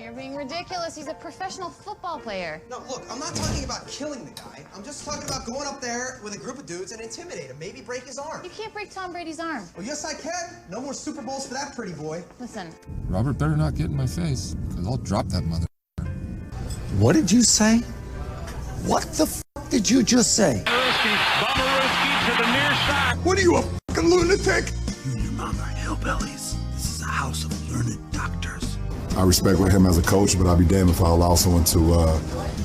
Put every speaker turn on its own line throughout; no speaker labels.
you're being ridiculous. He's a professional football player.
No, look, I'm not talking about killing the guy. I'm just talking about going up there with a group of dudes and intimidate him. Maybe break his arm.
You can't break Tom Brady's arm.
Oh, yes, I can. No more Super Bowls for that pretty boy.
Listen.
Robert better not get in my face, because I'll drop that mother.
What did you say? What the f*** did you just say?
Bomarooski to the near side.
What are you, a fucking lunatic?
You and your mom are hillbillies. This is a house of learned doctors.
I respect him as a coach, but I'll be damned if I allow someone to,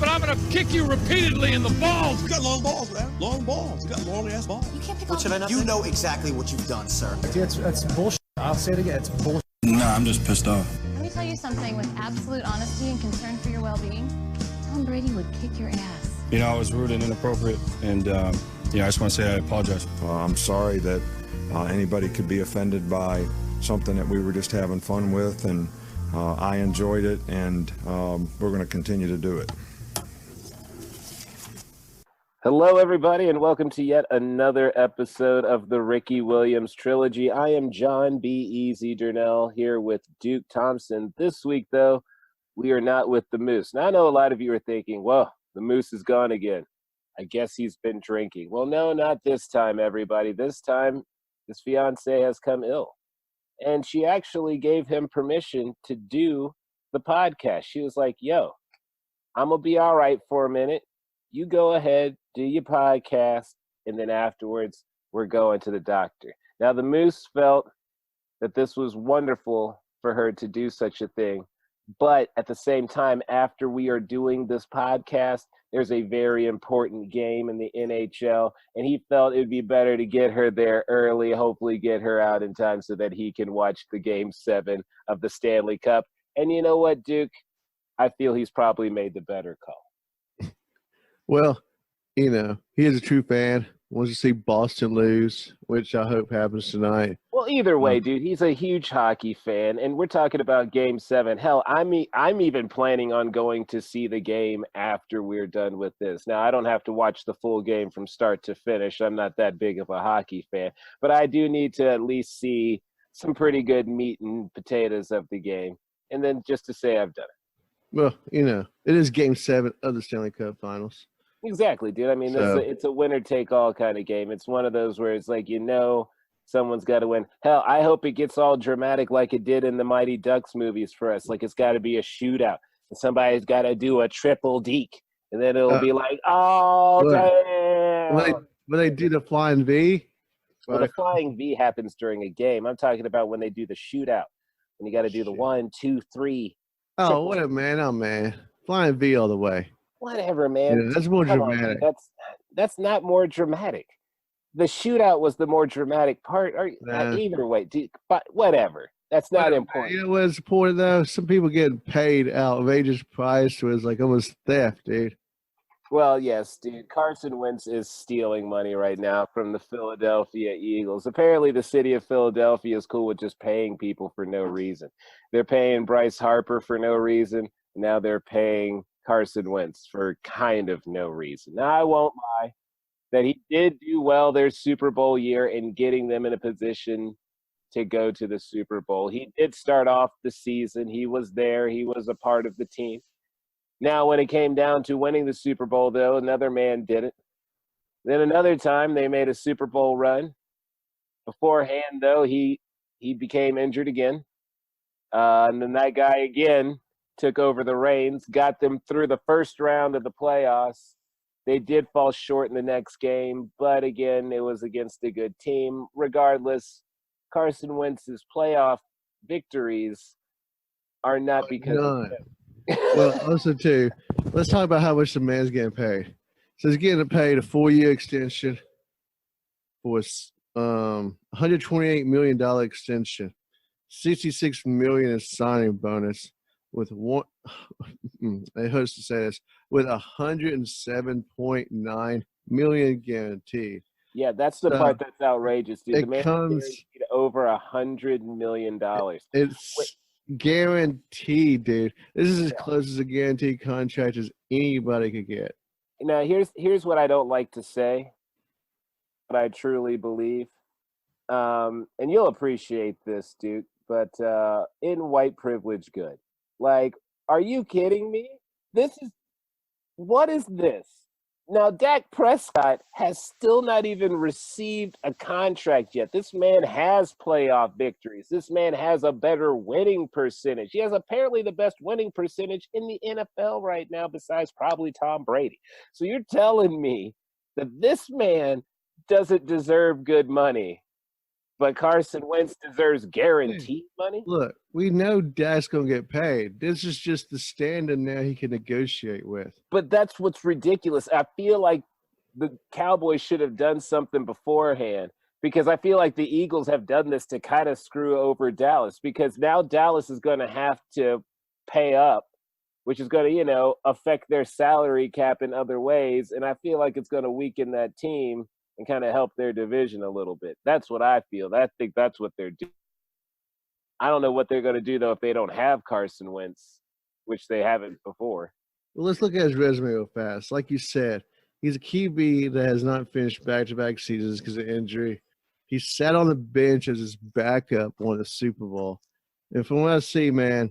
But I'm gonna kick you repeatedly in the balls.
You got long balls, man. Long balls. You got long-ass balls.
You can't pick
What should I not You know exactly what you've done, sir.
That's bullshit. I'll say it again. It's bullshit.
Nah, I'm just pissed off.
Let me tell you something with absolute honesty and concern for your well-being. Tom Brady would kick your ass.
You know, I was rude and inappropriate, and I just want to say I apologize.
I'm sorry that anybody could be offended by something that we were just having fun with, and I enjoyed it, and we're going to continue to do it.
Hello, everybody, and welcome to yet another episode of the Ricky Williams Trilogy. I am John B. Eazy Durnell here with Duke Thompson. This week, though, we are not with the Moose. Now, I know a lot of you are thinking, well, the Moose is gone again. I guess he's been drinking. Well, no, not this time, everybody. This time, his fiancée has come ill. And she actually gave him permission to do the podcast. She was like, yo, I'm going to be all right for a minute. You go ahead, do your podcast, and then afterwards, we're going to the doctor. Now, the Moose felt that this was wonderful for her to do such a thing. But at the same time, after we are doing this podcast, there's a very important game in the NHL, and he felt it would be better to get her there early, hopefully get her out in time so that he can watch the Game 7 of the Stanley Cup. And you know what, Duke? I feel he's probably made the better call.
Well, you know, he is a true fan. Wants to see Boston lose, which I hope happens tonight.
Well, either way, dude, he's a huge hockey fan, and we're talking about Game 7. Hell, I'm even planning on going to see the game after we're done with this. Now, I don't have to watch the full game from start to finish. I'm not that big of a hockey fan, but I do need to at least see some pretty good meat and potatoes of the game, and then just to say I've done it.
Well, you know, it is Game 7 of the Stanley Cup Finals.
Exactly, dude. I mean, it's a winner-take-all kind of game. It's one of those where it's like, you know, someone's got to win. Hell, I hope it gets all dramatic like it did in the Mighty Ducks movies for us. Like, it's got to be a shootout. And somebody's got to do a triple deke. And then it'll be like, oh, damn.
When they do the Flying V?
Well, the Flying V happens during a game. I'm talking about when they do the shootout. When you got to do the 1, 2, 3.
Oh, what a man. Oh, man. Flying V all the way.
Whatever, man.
Yeah, that's more dramatic.
That's not more dramatic. The shootout was the more dramatic part. Either way, but whatever. That's not important.
You know what's important, though? Some people getting paid outrageous price was like almost theft, dude.
Well, yes, dude. Carson Wentz is stealing money right now from the Philadelphia Eagles. Apparently, the city of Philadelphia is cool with just paying people for no reason. They're paying Bryce Harper for no reason. Now they're paying Carson Wentz for kind of no reason. Now, I won't lie that he did do well their Super Bowl year in getting them in a position to go to the Super Bowl. He did start off the season. He was there. He was a part of the team. Now, when it came down to winning the Super Bowl, though, another man did it. Then another time they made a Super Bowl run. Beforehand, though, he became injured again. And then that guy again took over the reins, got them through the first round of the playoffs. They did fall short in the next game, but again, it was against a good team. Regardless, Carson Wentz's playoff victories are not because of him.
Well, also, too, let's talk about how much the man's getting paid. So he's getting paid a 4-year extension for $128 million extension, $66 million in signing bonus, with one, it hurts to say this, with $107.9 million guaranteed.
Yeah, that's the part that's outrageous, dude. The man
comes
over $100 million.
It's guaranteed, dude. This is as close as a guaranteed contract as anybody could get.
Now, here's what I don't like to say, but I truly believe, and you'll appreciate this, dude. But in white privilege, good. Like, Are you kidding me? What is this? Now, Dak Prescott has still not even received a contract yet. This man has playoff victories. This man has a better winning percentage. He has apparently the best winning percentage in the NFL right now, besides probably Tom Brady. So you're telling me that this man doesn't deserve good money, but Carson Wentz deserves guaranteed money?
Look, we know Dak's going to get paid. This is just the standard now he can negotiate with.
But that's what's ridiculous. I feel like the Cowboys should have done something beforehand, because I feel like the Eagles have done this to kind of screw over Dallas, because now Dallas is going to have to pay up, which is going to, affect their salary cap in other ways. And I feel like it's going to weaken that team and kind of help their division a little bit. That's what I feel. I think that's what they're doing. I don't know what they're going to do, though, if they don't have Carson Wentz, which they haven't before.
Well, let's look at his resume real fast. Like you said, he's a QB that has not finished back-to-back seasons because of injury. He sat on the bench as his backup, won the Super Bowl. And from what I see, man,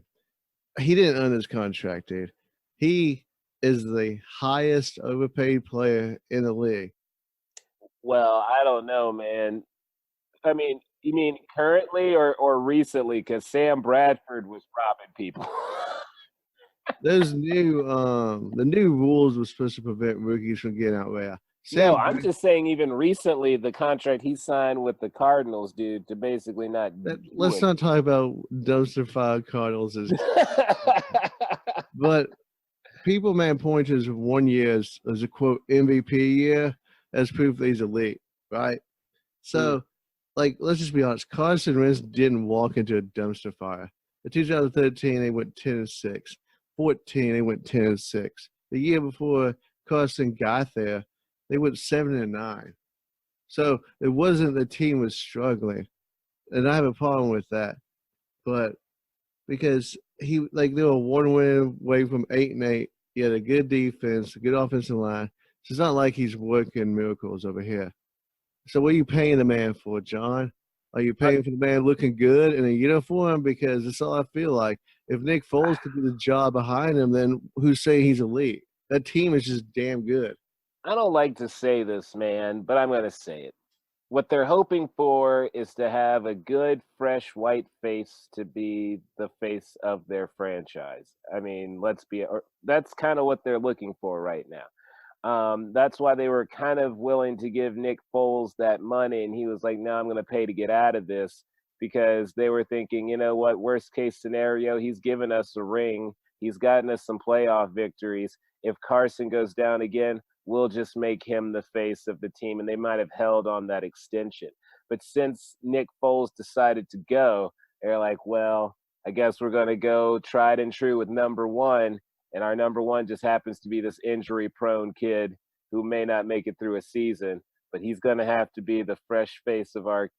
he didn't earn his contract, dude. He is the highest overpaid player in the league.
Well, I don't know, man. I mean, you mean currently or recently? Because Sam Bradford was robbing people.
Those the new rules were supposed to prevent rookies from getting out there.
No, I'm just saying even recently the contract he signed with the Cardinals, dude, to basically not
let's not talk about dumpster fire Cardinals. But people, man, point to his 1 year as a, quote, MVP year as proof that he's elite, right? So, let's just be honest. Carson Wentz didn't walk into a dumpster fire. In 2013, they went 10-6. 14, they went 10-6. The year before Carson got there, they went 7-9. So it wasn't the team was struggling, and I have a problem with that. But because they were one win away from 8-8, he had a good defense, a good offensive line. So it's not like he's working miracles over here. So what are you paying the man for, John? Are you paying for the man looking good in a uniform? Because that's all I feel like. If Nick Foles could do the job behind him, then who's saying he's elite? That team is just damn good.
I don't like to say this, man, but I'm going to say it. What they're hoping for is to have a good, fresh, white face to be the face of their franchise. I mean, that's kind of what they're looking for right now. That's why they were kind of willing to give Nick Foles that money, and he was like, no, I'm going to pay to get out of this, because they were thinking, you know what, worst case scenario, he's given us a ring. He's gotten us some playoff victories. If Carson goes down again, we'll just make him the face of the team, and they might have held on that extension. But since Nick Foles decided to go, they're like, well, I guess we're going to go tried and true with number one, and our number one just happens to be this injury-prone kid who may not make it through a season, but he's going to have to be the fresh face of our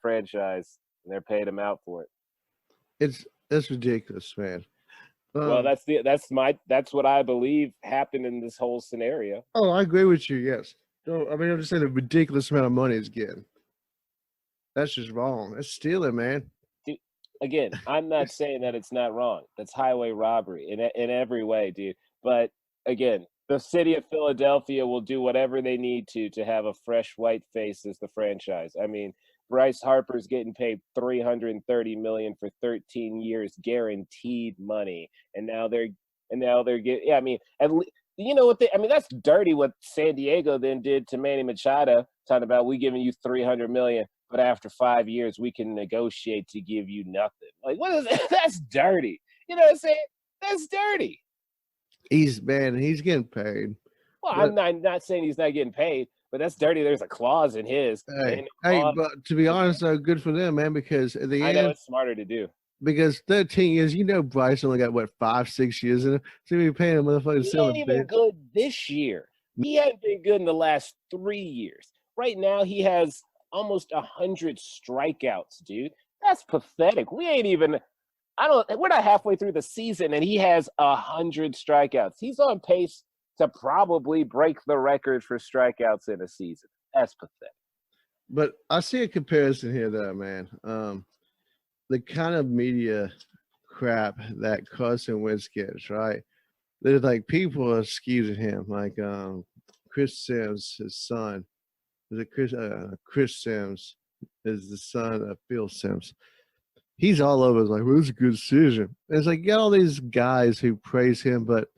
franchise, and they're paying him out for it.
That's ridiculous, man.
Well, that's what I believe happened in this whole scenario.
Oh, I agree with you. Yes. No, I mean, I'm just saying the ridiculous amount of money he's getting. That's just wrong. That's stealing, man.
Dude, again, I'm not saying that it's not wrong. That's highway robbery in every way, dude. But again, the city of Philadelphia will do whatever they need to have a fresh white face as the franchise. I mean, Bryce Harper's getting paid $330 million for 13 years, guaranteed money, and now they're getting. Yeah, I mean, you know what? That's dirty. What San Diego then did to Manny Machado, talking about we giving you $300 million, but after 5 years we can negotiate to give you nothing. Like, what is that? That's dirty. You know what I'm saying? That's dirty.
He's getting paid.
Well, I'm not saying he's not getting paid. But that's dirty. There's a clause in his.
Hey, but to be honest, though, good for them, man, because at the end.
I know it's smarter to do.
Because 13 years, Bryce only got, 5-6 years in it. So you're paying a motherfucker.
He ain't even good this year. He hasn't been good in the last 3 years. Right now, he has almost 100 strikeouts, dude. That's pathetic. We're not halfway through the season, and he has 100 strikeouts. He's on pace to probably break the record for strikeouts in a season. That's pathetic.
But I see a comparison here, though, man. The kind of media crap that Carson Wentz gets, right? There's like people are excusing him, like Chris Sims, his son. Is it Chris Sims is the son of Phil Sims. He's all over. It's like, well, it was a good decision. And it's like, you got all these guys who praise him, but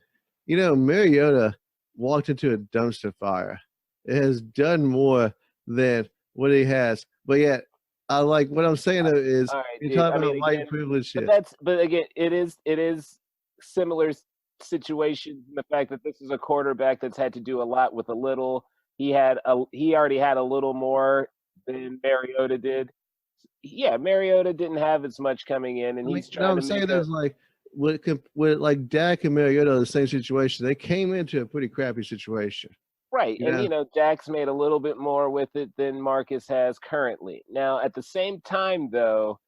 Mariota walked into a dumpster fire. It has done more than what he has. But yet, I like what I'm saying is
All right,
you're
dude,
talking about
again,
white privilege shit.
but again, it is similar situation. The fact that this is a quarterback that's had to do a lot with a little. He already had a little more than Mariota did. Yeah, Mariota didn't have as much coming in, and he's trying to make
saying there's like with like Dak and Mariota, the same situation. They came into a pretty crappy situation.
right.
Yeah.
And Dak's made a little bit more with it than Marcus has currently. Now, at the same time, though,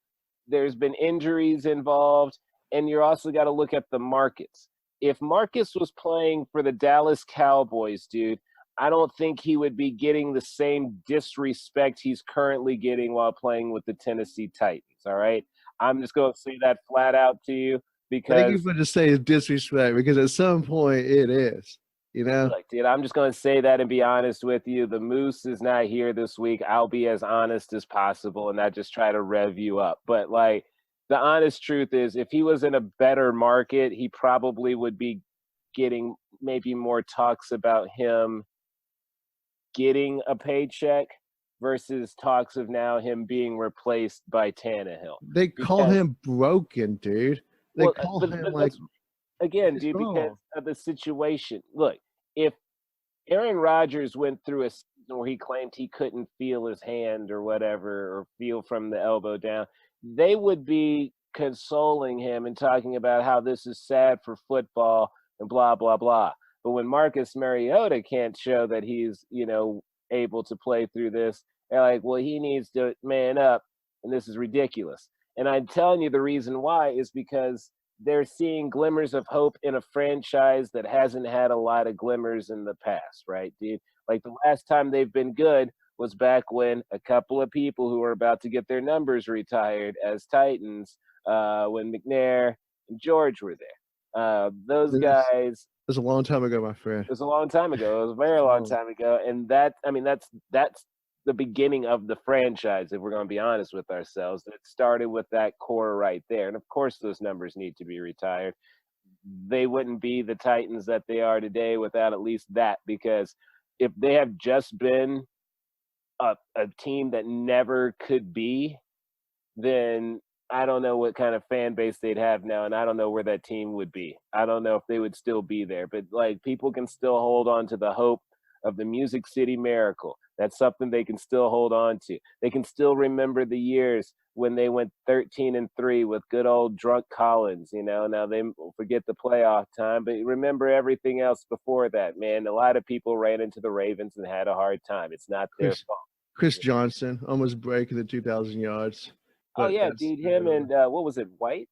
there's been injuries involved, and you're also got to look at the markets. If Marcus was playing for the Dallas Cowboys, dude, I don't think he would be getting the same disrespect he's currently getting while playing with the Tennessee Titans. All right. I'm just going to say that flat out to you because
Thank you for just saying disrespect because at some point it is,
Look, dude, I'm just going to say that and be honest with you. The Moose is not here this week. I'll be as honest as possible and not just try to rev you up. But like the honest truth is if he was in a better market, he probably would be getting maybe more talks about him getting a paycheck versus talks of now him being replaced by Tannehill.
They call him broken, dude. They call him like
again,
he's
dude,
wrong.
because of the situation. Look, if Aaron Rodgers went through a season where he claimed he couldn't feel his hand or whatever, or feel from the elbow down, they would be consoling him and talking about how this is sad for football and blah, blah, blah. But when Marcus Mariota can't show that he's, able to play through this, they're like, well, he needs to man up, and this is ridiculous. And I'm telling you the reason why is because they're seeing glimmers of hope in a franchise that hasn't had a lot of glimmers in the past, right, dude? Like the last time they've been good was back when a couple of people who were about to get their numbers retired as Titans, when McNair and George were there. Those guys.
It was a long time ago, my friend.
It was a long time ago. It was a very long time ago. And that's the beginning of the franchise, if we're going to be honest with ourselves. It started with that core right there. And of course, those numbers need to be retired. They wouldn't be the Titans that they are today without at least that, because if they have just been a team that never could be, then I don't know what kind of fan base they'd have now, and I don't know where that team would be. I don't know if they would still be there, but like people can still hold on to the hope of the Music City Miracle. That's something they can still hold on to. They can still remember the years when they went 13-3 with good old drunk Collins. Now they forget the playoff time, but remember everything else before that, man. A lot of people ran into the Ravens and had a hard time. It's not their fault.
Chris Johnson almost breaking the 2,000 yards.
Oh yeah, dude, him and what was it? White?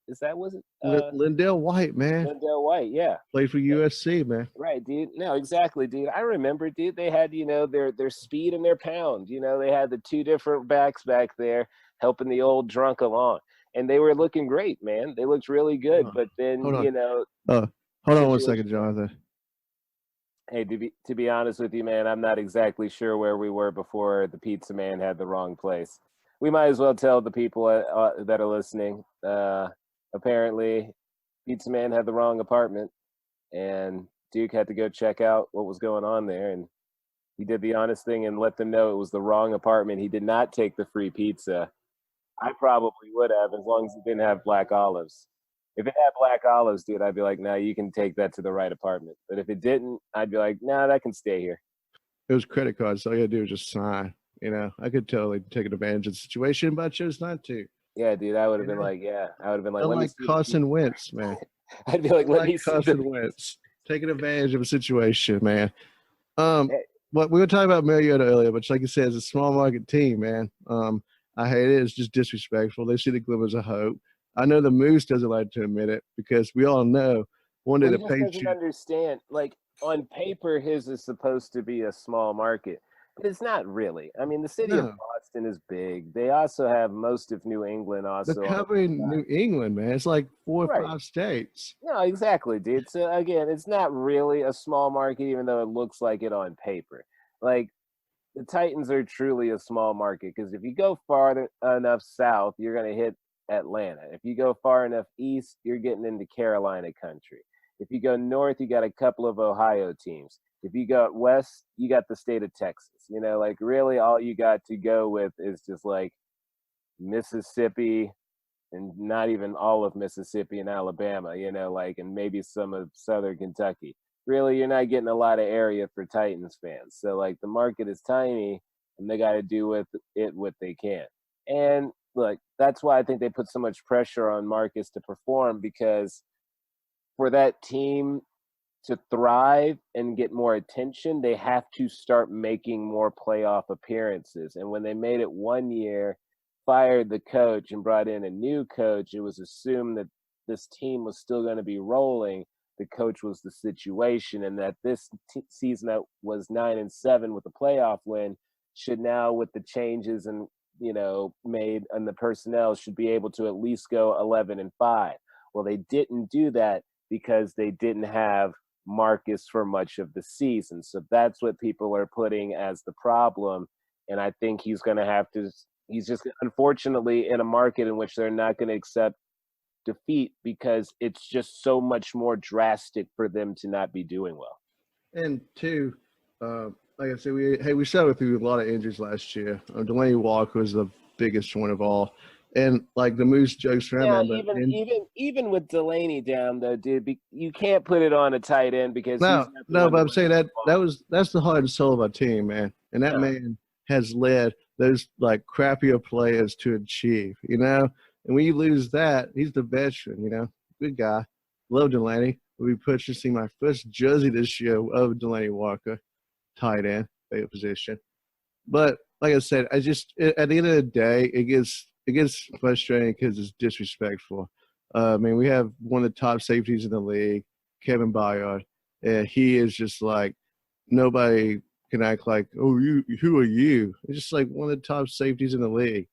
Lindell White, man.
Lindell White, yeah.
Played for USC, man.
Right, dude. No, exactly, dude. I remember, dude. They had, their speed and their pound. They had the two different backs back there helping the old drunk along, and they were looking great, man. They looked really good. But then,
hold on one second, Jonathan.
Hey, to be honest with you, man, I'm not exactly sure where we were before the pizza man had the wrong place. We might as well tell the people that are listening. Apparently, Pizza Man had the wrong apartment, and Duke had to go check out what was going on there. And he did the honest thing and let them know it was the wrong apartment. He did not take the free pizza. I probably would have, as long as it didn't have black olives. If it had black olives, dude, I'd be like, no, you can take that to the right apartment. But if it didn't, I'd be like, no, that can stay here.
It was credit cards, so all you had to do was just sign. I could totally take advantage of the situation, but I chose not to.
Yeah, dude, I would have been like,
like Carson Wentz, man.
I'd be like, let me see
Carson Wentz taking advantage of a situation, man. But we were talking about Mariota earlier, but like you said, it's a small market team, man. I hate it. It's just disrespectful. They see the glimmers of hope. I know the Moose doesn't like to admit it because we all know one day the Patriots
doesn't understand. Like on paper, his is supposed to be a small market. But it's not really. I mean, the city of Boston is big. They also have most of New England also.
They're covering New England, man. It's like 4 or 5 states.
No, exactly, dude. So again, it's not really a small market, even though it looks like it on paper. Like the Titans are truly a small market because if you go far enough south, you're going to hit Atlanta. If you go far enough east, you're getting into Carolina country. If you go north, you got a couple of Ohio teams. If you go west, you got the state of Texas. You know, like really all you got to go with is just like Mississippi and not even all of Mississippi and Alabama, you know, like, and maybe some of southern Kentucky. Really, you're not getting a lot of area for Titans fans. So, like, the market is tiny, and they got to do with it what they can. And, look, that's why I think they put so much pressure on Marcus to perform, because for that team to thrive and get more attention, they have to start making more playoff appearances. And when they made it one year, fired the coach and brought in a new coach, it was assumed that this team was still going to be rolling. The coach was the situation, and that this season that was 9-7 with a playoff win should now, with the changes and made and the personnel, should be able to at least go 11-5. Well, they didn't do that because they didn't have Marcus for much of the season. So that's what people are putting as the problem. And I think he's going to have to. He's just unfortunately in a market in which they're not going to accept defeat because it's just so much more drastic for them to not be doing well.
And two, like I said, we suffered through a lot of injuries last year. Delaney Walker was the biggest one of all, and like the Moose jokes around.
Yeah, even with Delaney down though, dude, you can't put it on a tight end because
no, but I'm saying that's the heart and soul of our team, man, and that man has led those like crappier players to achieve, And when you lose that, he's the veteran, good guy. Love Delaney. We'll be purchasing my first jersey this year of Delaney Walker, tight end, favorite position. But like I said, at the end of the day, it gets frustrating because it's disrespectful. We have one of the top safeties in the league, Kevin Byard, and he is just like nobody can act like, oh, who are you? It's just like one of the top safeties in the league.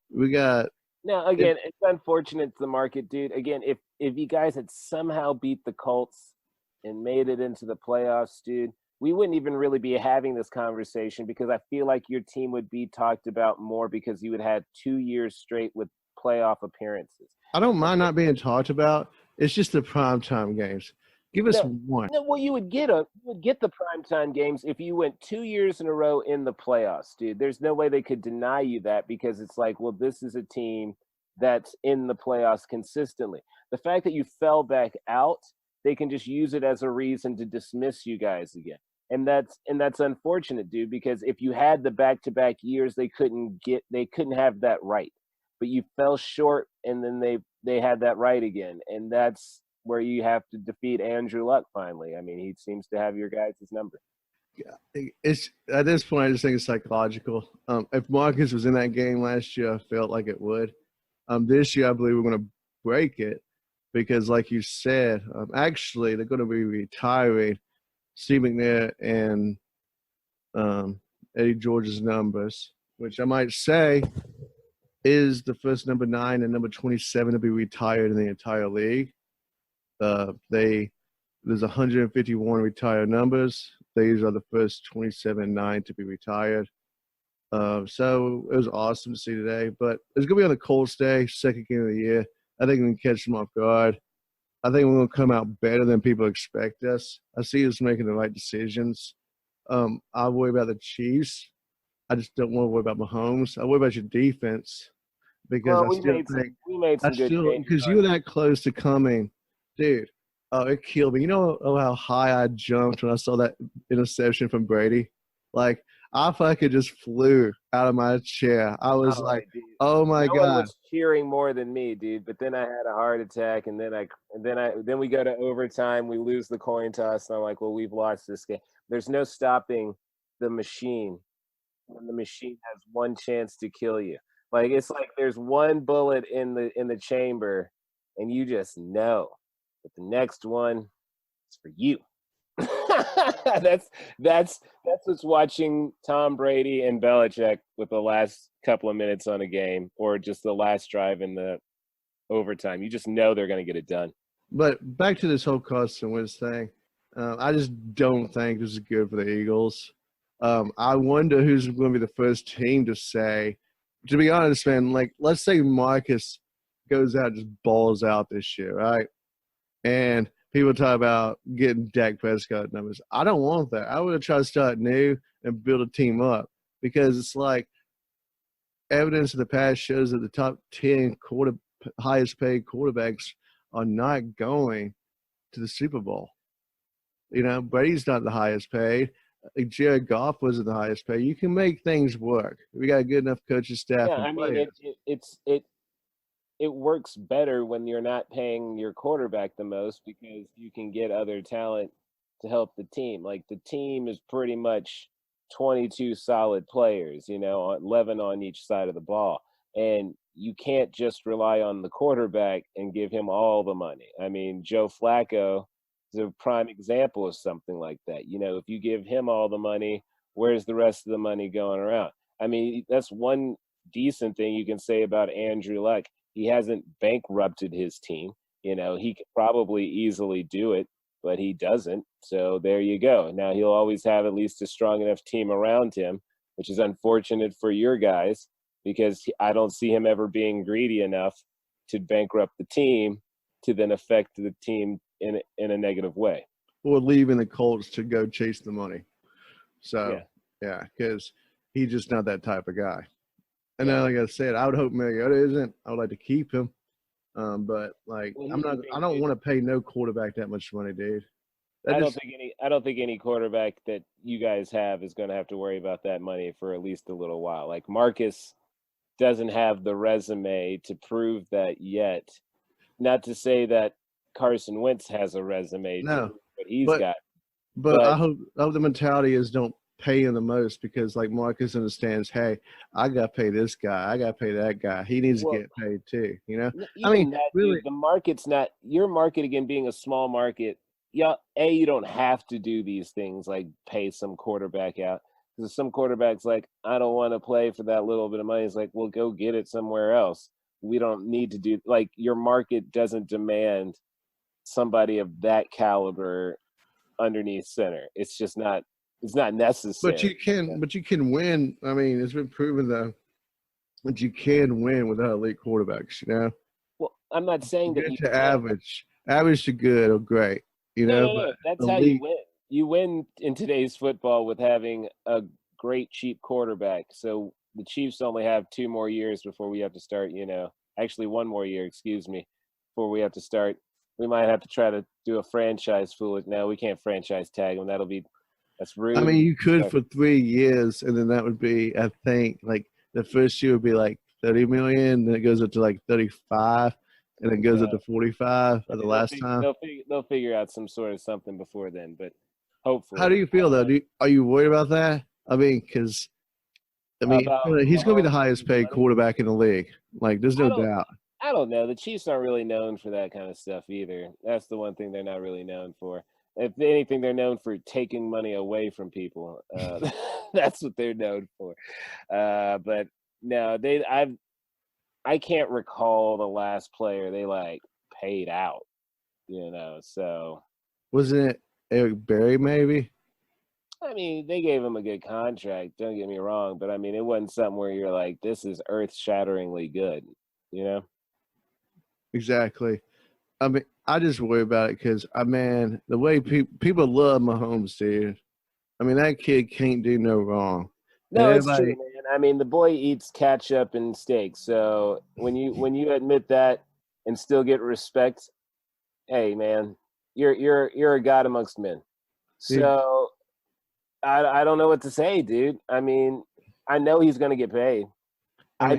We got.
No, again, it's unfortunate to the market, dude. Again, if you guys had somehow beat the Colts and made it into the playoffs, dude, we wouldn't even really be having this conversation because I feel like your team would be talked about more because you would have 2 years straight with playoff appearances.
I don't mind not being talked about. It's just the primetime games. Give us one.
No, well, you would get the primetime games if you went 2 years in a row in the playoffs, dude. There's no way they could deny you that because it's like, well, this is a team that's in the playoffs consistently. The fact that you fell back out, they can just use it as a reason to dismiss you guys again. And that's unfortunate, dude, because if you had the back-to-back years, they couldn't have that right. But you fell short and then they had that right again. And that's where you have to defeat Andrew Luck finally. I mean, he seems to have your guys' number.
Yeah, it's at this point, I just think it's psychological. If Marcus was in that game last year, I felt like it would. This year, I believe we're going to break it because, like you said, actually they're going to be retiring Steve McNair and Eddie George's numbers, which I might say is the first number 9 and number 27 to be retired in the entire league. There's 151 retired numbers. These are the first 27-9 to be retired. So it was awesome to see today. But it's going to be on the Colts day, second game of the year. I think we can catch them off guard. I think we're going to come out better than people expect us. I see us making the right decisions. I worry about the Chiefs. I just don't want to worry about Mahomes. I worry about your defense because
we made some good changes.
Because you were that close to coming. Dude, it killed me. You know how high I jumped when I saw that interception from Brady? Like, I fucking just flew out of my chair. I was dude. Oh my God.
No one was cheering more than me, dude. But then I had a heart attack, and then we go to overtime. We lose the coin toss, and I'm like, well, we've lost this game. There's no stopping the machine when the machine has one chance to kill you. Like, it's like there's one bullet in the chamber, and you just know. But the next one is for you. that's what's watching Tom Brady and Belichick with the last couple of minutes on a game, or just the last drive in the overtime. You just know they're going to get it done.
But back to this whole Carson Wentz thing, I just don't think this is good for the Eagles. I wonder who's going to be the first team to say, to be honest, man, like, let's say Marcus goes out and just balls out this year, right? And people talk about getting Dak Prescott numbers. I don't want that. I would try to start new and build a team up, because it's like evidence of the past shows that the top 10 highest paid quarterbacks are not going to the Super Bowl. You know, Brady's not the highest paid. Jared Goff wasn't the highest paid. You can make things work. We got a good enough coaching staff.
Yeah, I mean, it works better when you're not paying your quarterback the most, because you can get other talent to help the team. Like, the team is pretty much 22 solid players, you know, 11 on each side of the ball. And you can't just rely on the quarterback and give him all the money. I mean, Joe Flacco is a prime example of something like that. You know, if you give him all the money, where's the rest of the money going around? I mean, that's one decent thing you can say about Andrew Luck. He hasn't bankrupted his team. You know, he could probably easily do it, but he doesn't. So there you go. Now he'll always have at least a strong enough team around him, which is unfortunate for your guys, because I don't see him ever being greedy enough to bankrupt the team to then affect the team in a negative way.
Or leaving the Colts to go chase the money. So, yeah, because he's just not that type of guy. And then, like I said, I would hope Mariota isn't. I would like to keep him. But, like, I don't want to pay no quarterback that much money, dude.
I don't think any quarterback that you guys have is going to have to worry about that money for at least a little while. Like, Marcus doesn't have the resume to prove that yet. Not to say that Carson Wentz has a resume, but he's got.
But I hope the mentality is don't pay him the most, because, like, Marcus understands, hey, I got to pay this guy. I got to pay that guy. He needs to get paid too, you know? I mean, really,
the market's not – your market, again, being a small market, you don't have to do these things like pay some quarterback out. Because some quarterbacks, like, I don't want to play for that little bit of money. It's like, well, go get it somewhere else. We don't need to do – like, your market doesn't demand somebody of that caliber underneath center. It's just not – it's not necessary.
But you can win. I mean, it's been proven though that you can win without elite quarterbacks, you know?
Well, I'm not saying that
you average to good or great, you know?
No. That's elite. How you win. You win in today's football with having a great, cheap quarterback. So the Chiefs only have 2 more years before we have to start, you know, actually 1 more year, before we have to start. We might have to try to do a franchise fool. No, we can't franchise tag them. That's rude.
I mean, you could for 3 years, and then that would be, I think, like the first year would be like 30 million, then it goes up to like 35, and then goes up to 45 at the last time.
They'll figure out some sort of something before then, but hopefully.
How do you feel though? Are you worried about that? I mean, because he's going to be the highest paid quarterback in the league. Like, there's no doubt.
I don't know. The Chiefs aren't really known for that kind of stuff either. That's the one thing they're not really known for. If anything, they're known for taking money away from people. That's what they're known for. But no, I can't recall the last player they like paid out. You know, so
wasn't it Eric Berry? Maybe.
I mean, they gave him a good contract. Don't get me wrong, but I mean, it wasn't something where you're like, this is earth-shatteringly good. You know.
Exactly. I mean, I just worry about it because, the way people love Mahomes, dude. I mean, that kid can't do no wrong.
No, it's true, man. I mean, the boy eats ketchup and steak. So when you admit that and still get respect, hey, man, you're a god amongst men. So I don't know what to say, dude. I mean, I know he's going to get paid. I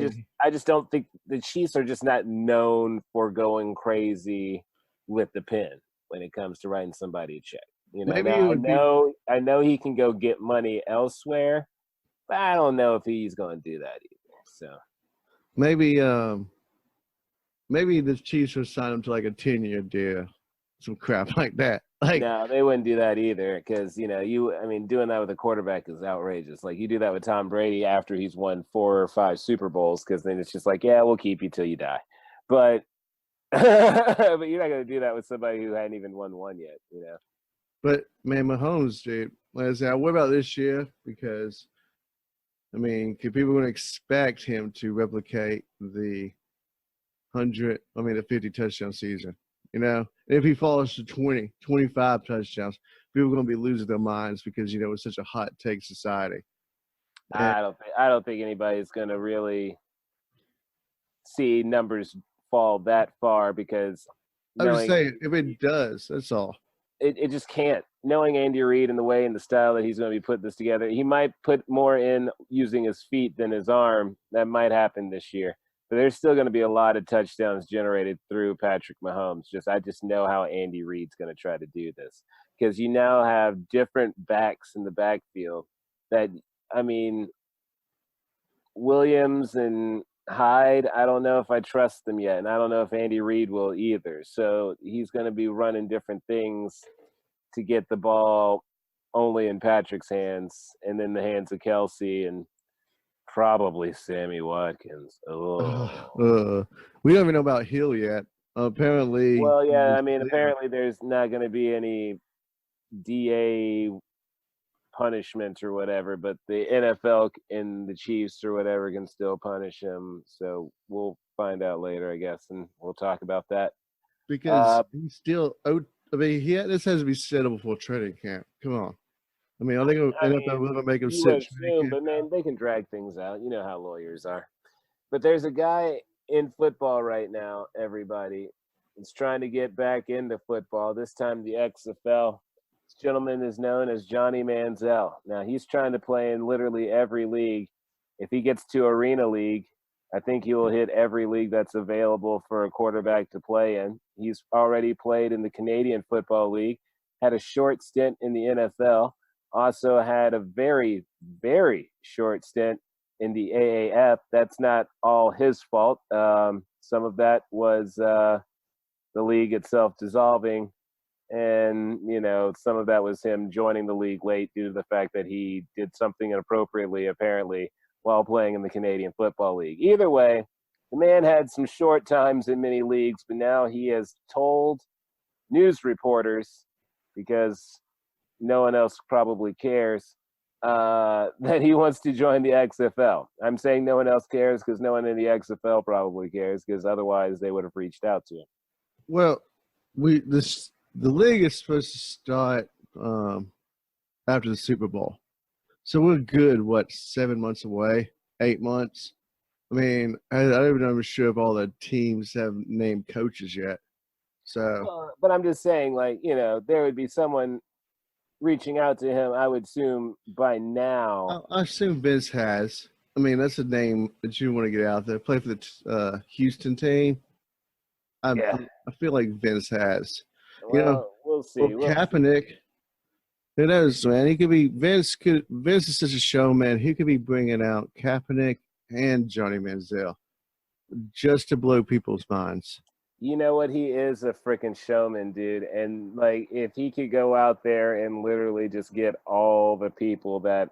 just don't think the Chiefs are just not known for going crazy with the pen when it comes to writing somebody a check. You know, I know he can go get money elsewhere, but I don't know if he's going to do that either. So
maybe the Chiefs will sign him to like a 10-year deal, some crap like that. Like,
no, they wouldn't do that either because, doing that with a quarterback is outrageous. Like, you do that with Tom Brady after he's won 4 or 5 Super Bowls because then it's just like, yeah, we'll keep you till you die. But but you're not going to do that with somebody who hadn't even won one yet,
but man, Mahomes, dude. Like I said, what about this year? Because could people going to expect him to replicate the 50 touchdown season? And if he falls to 20, 25 touchdowns, people are going to be losing their minds because it's such a hot take society.
I don't think anybody's going to really see numbers fall that far because
I'm just saying, if it does, that's all.
It just can't. Knowing Andy Reid and the way and the style that he's going to be putting this together, he might put more in using his feet than his arm. That might happen this year. But there's still going to be a lot of touchdowns generated through Patrick Mahomes. I just know how Andy Reid's going to try to do this because you now have different backs in the backfield that, Williams and Hyde, I don't know if I trust them yet, and I don't know if Andy Reid will either. So he's going to be running different things to get the ball only in Patrick's hands and in the hands of Kelsey and probably Sammy Watkins.
We don't even know about Hill yet. Apparently.
Well, yeah, apparently there's not going to be any DA punishment or whatever, but the NFL and the Chiefs or whatever can still punish him. So we'll find out later, I guess, and we'll talk about that.
Because he's still this has to be settled before training camp. Come on. Are they going to NFL will make him sit?
But man, they can drag things out. You know how lawyers are. But there's a guy in football right now, everybody. He's trying to get back into football, this time the XFL. This gentleman is known as Johnny Manziel. Now, he's trying to play in literally every league. If he gets to Arena League, I think he will hit every league that's available for a quarterback to play in. He's already played in the Canadian Football League, had a short stint in the NFL, also had a very, very short stint in the AAF. That's not all his fault. Some of that was the league itself dissolving. And, some of that was him joining the league late due to the fact that he did something inappropriately, apparently, while playing in the Canadian Football League. Either way, the man had some short times in many leagues, but now he has told news reporters, because no one else probably cares, that he wants to join the XFL. I'm saying no one else cares because no one in the XFL probably cares, because otherwise they would have reached out to him.
Well, the league is supposed to start after the Super Bowl. So we're good, 7 months away, 8 months? I don't even know sure if all the teams have named coaches yet. So,
but I'm just saying, there would be someone reaching out to him, I would assume, by now.
I assume Vince has. That's a name that you want to get out there. Play for the Houston team. I feel like Vince has.
Well, we'll see.
Kaepernick, who knows, man? He could be Vince is such a showman. He could be bringing out Kaepernick and Johnny Manziel just to blow people's minds.
You know what? He is a freaking showman, dude. And if he could go out there and literally just get all the people that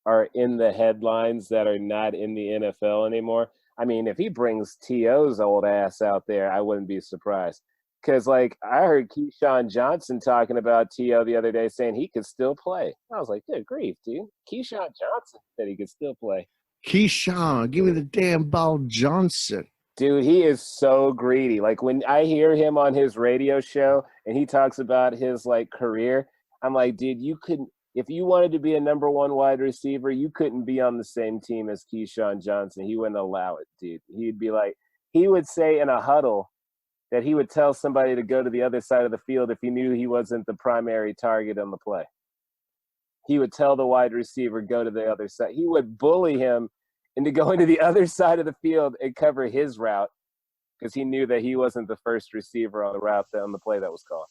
are in the headlines that are not in the NFL anymore. If he brings T.O.'s old ass out there, I wouldn't be surprised. Because, I heard Keyshawn Johnson talking about T.O. the other day saying he could still play. I was like, good grief, dude. Keyshawn Johnson said he could still play.
Keyshawn, give me the damn ball, Johnson.
Dude, he is so greedy. When I hear him on his radio show and he talks about his, career, I'm like, dude, you couldn't – if you wanted to be a number one wide receiver, you couldn't be on the same team as Keyshawn Johnson. He wouldn't allow it, dude. He'd be like – he would say in a huddle that he would tell somebody to go to the other side of the field if he knew he wasn't the primary target on the play. He would tell the wide receiver, go to the other side. He would bully him into going to the other side of the field and cover his route because he knew that he wasn't the first receiver on the route on the play that was called.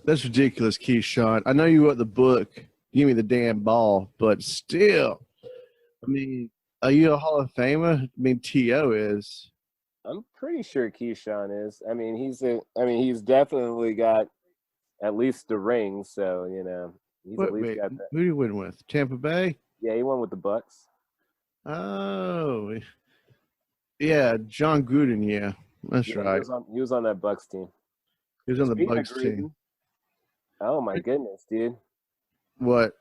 That's ridiculous, Keyshawn. I know you wrote the book, give me the damn ball, but still, are you a Hall of Famer? T.O. is.
I'm pretty sure Keyshawn is. He's definitely got at least a ring. So, he's at least got that.
Who do you win with? Tampa Bay?
Yeah, he won with the Bucks.
Oh, yeah, John Gruden. Yeah, that's right.
He was on that Bucks team.
He was on the
Speaking of
Bucks team.
Oh my goodness, dude!
What?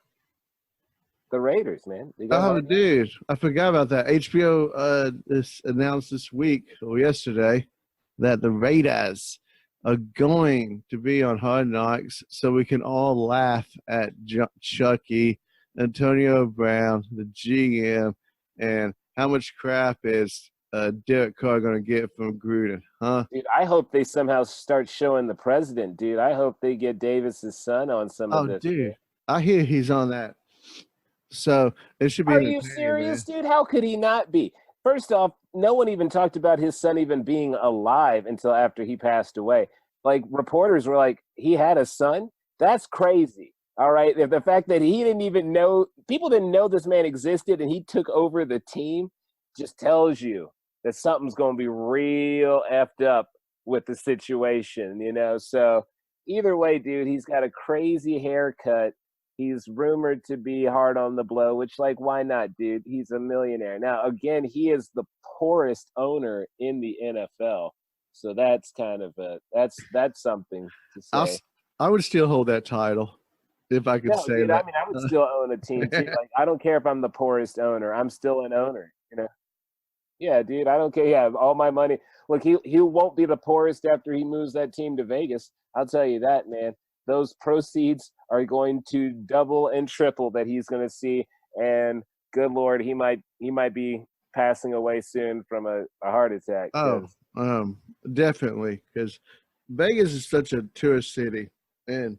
The Raiders, man.
Oh, dude, I forgot about that. HBO announced this week or yesterday that the Raiders are going to be on Hard Knocks, so we can all laugh at Chucky, Antonio Brown, the GM, and how much crap is Derek Carr going to get from Gruden, huh?
Dude, I hope they somehow start showing the president, dude. I hope they get Davis's son on some of this.
Oh, dude, I hear he's on that. So it should be.
Are you serious, dude? How could he not be? First off, no one even talked about his son even being alive until after he passed away. Like, reporters were like, he had a son? That's crazy. All right. The fact that he didn't even know, people didn't know this man existed and he took over the team just tells you that something's going to be real effed up with the situation, So either way, dude, he's got a crazy haircut. He's rumored to be hard on the blow, which, like, why not, dude? He's a millionaire. Now, again, he is the poorest owner in the NFL. So that's kind of that's something to say.
I would still hold that title if I could say
dude,
that.
I mean, I would still own a team too. Like, I don't care if I'm the poorest owner. I'm still an owner, Yeah, dude, I don't care. Yeah, all my money. Look, he won't be the poorest after he moves that team to Vegas. I'll tell you that, man. Those proceeds are going to double and triple that he's going to see. And good Lord, he might be passing away soon from a heart attack.
Definitely, because Vegas is such a tourist city, and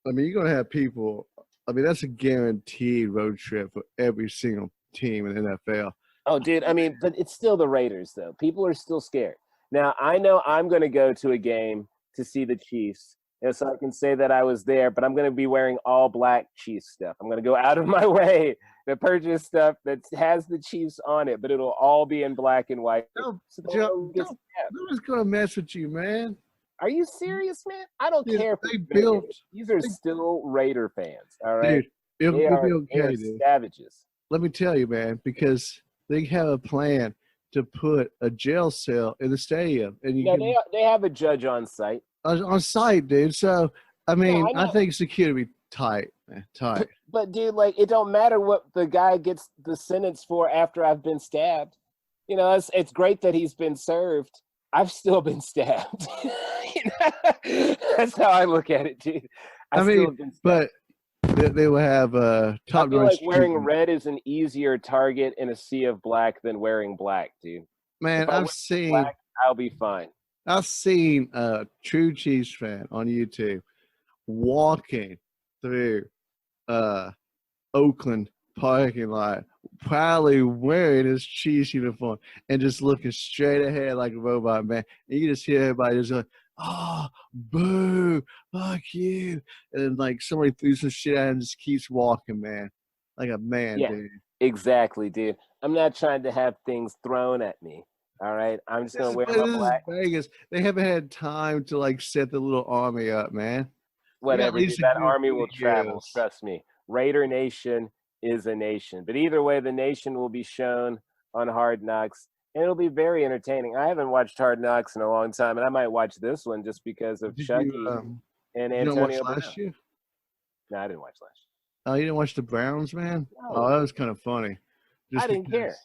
I mean, you're gonna have people. I mean, that's a guaranteed road trip for every single team in the NFL.
Oh, dude, I mean, but it's still the Raiders, though. People are still scared. Now, I know I'm going to go to a game to see the Chiefs, and so I can say that I was there, but I'm going to be wearing all black Chiefs stuff. I'm going to go out of my way to purchase stuff that has the Chiefs on it, but it'll all be in black and white.
No one's going to mess with you, man.
Are you serious, man? I don't care. These are still Raider fans, all right?
Dude, it'll be okay,
dude. Savages.
Let me tell you, man, because they have a plan to put a jail cell in the stadium. And
they have a judge on site.
On site, dude. So, I mean, I think security be tight, man. Tight.
But, dude, like, it don't matter what the guy gets the sentence for after I've been stabbed. It's great that he's been served. I've still been stabbed. That's how I look at it, dude.
But they will have top.
I feel like wearing red is an easier target in a sea of black than wearing black, dude.
Man, I've seen black,
I'll be fine.
I've seen a true Chiefs fan on YouTube walking through Oakland parking lot, proudly wearing his Chiefs uniform and just looking straight ahead like a robot, man. And you just hear everybody just like, oh, boo, fuck you. And then, like, somebody threw some shit at him and just keeps walking, man. Like a man, dude.
Exactly, dude. I'm not trying to have things thrown at me. All right? I'm just going to wear my black.
Vegas. They haven't had time to, like, set the little army up, man.
Whatever, dude. That army will travel. Trust me. Raider Nation is a nation. But either way, the nation will be shown on Hard Knocks. And it'll be very entertaining. I haven't watched Hard Knocks in a long time, and I might watch this one just because of Chucky and Antonio Brown.
Last year?
No, I didn't watch last year.
Oh, you didn't watch the Browns, man?
No.
Oh, that was kind of funny.
I didn't care.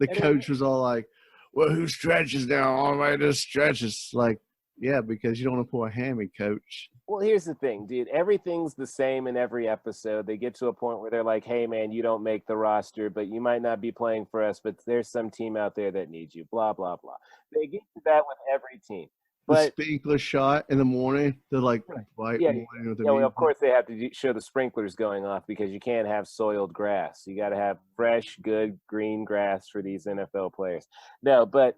The coach was all like, well, who stretches now? All right, just stretches. Like, yeah, because you don't want to pull a hammy, coach.
Well, here's the thing, dude. Everything's the same in every episode. They get to a point where they're like, hey, man, you don't make the roster, but you might not be playing for us, but there's some team out there that needs you, blah, blah, blah. They get to that with every team. But
the sprinkler shot in the morning, they're like, white morning with the
well, of course they have to show the sprinklers going off because you can't have soiled grass. You got to have fresh, good, green grass for these NFL players. No, but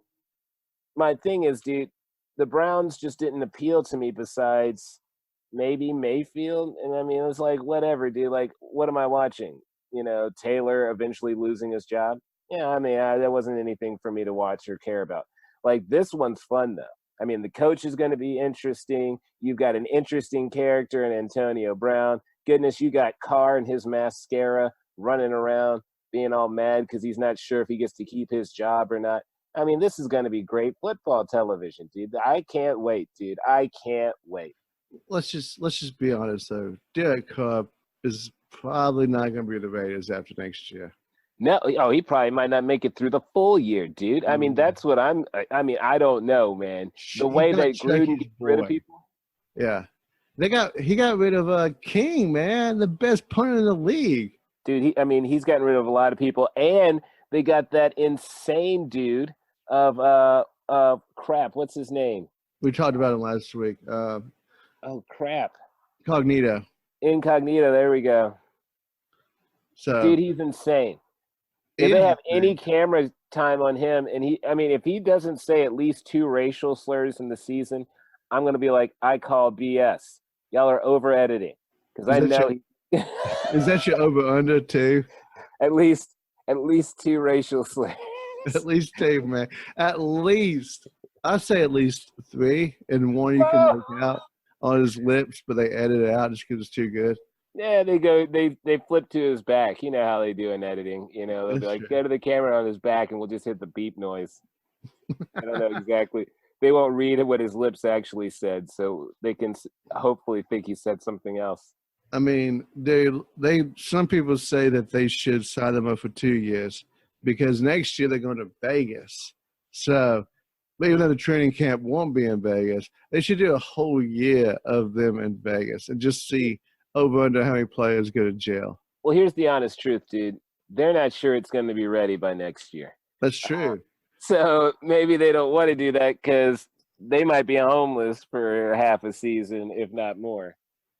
my thing is, dude, the Browns just didn't appeal to me besides maybe Mayfield. And I mean, it was like, whatever, dude. Like, what am I watching? Taylor eventually losing his job. Yeah, I mean, that wasn't anything for me to watch or care about. Like, this one's fun, though. I mean, the coach is going to be interesting. You've got an interesting character in Antonio Brown. Goodness, you got Carr and his mascara running around being all mad because he's not sure if he gets to keep his job or not. I mean, this is going to be great football television, dude. I can't wait, dude. I can't wait.
Let's just be honest though. Derek Carr is probably not going to be the Raiders after next year.
No, he probably might not make it through the full year, dude. I mean, that's what I mean, I don't know, man. The way that Gruden gets rid of people.
Yeah. He got rid of King, man, the best punter in the league.
Dude, he's gotten rid of a lot of people, and they got that insane dude of crap. What's his name?
We talked about him last week.
Oh crap.
Incognito,
there we go.
So
dude, he's insane. If they have any camera time on him, and if he doesn't say at least 2 racial slurs in the season, I'm gonna be like, I call BS. Y'all are over editing because I know.
Is that your over under too?
At least 2 racial slurs.
At least 2, man. At least I say at least 3, and 1 you can make out on his lips, but they edit it out just because it's too good.
Yeah, they flip to his back. You know how they do in editing. You know, they'll be like, go to the camera on his back, and we'll just hit the beep noise. I don't know exactly. They won't read what his lips actually said, so they can hopefully think he said something else.
I mean, some people say that they should sign them up for 2 years because next year they're going to Vegas. So even though the training camp won't be in Vegas, they should do a whole year of them in Vegas and just see over under how many players go to jail.
Well, here's the honest truth, dude. They're not sure it's going to be ready by next year.
That's true.
So maybe they don't want to do that because they might be homeless for half a season, if not more,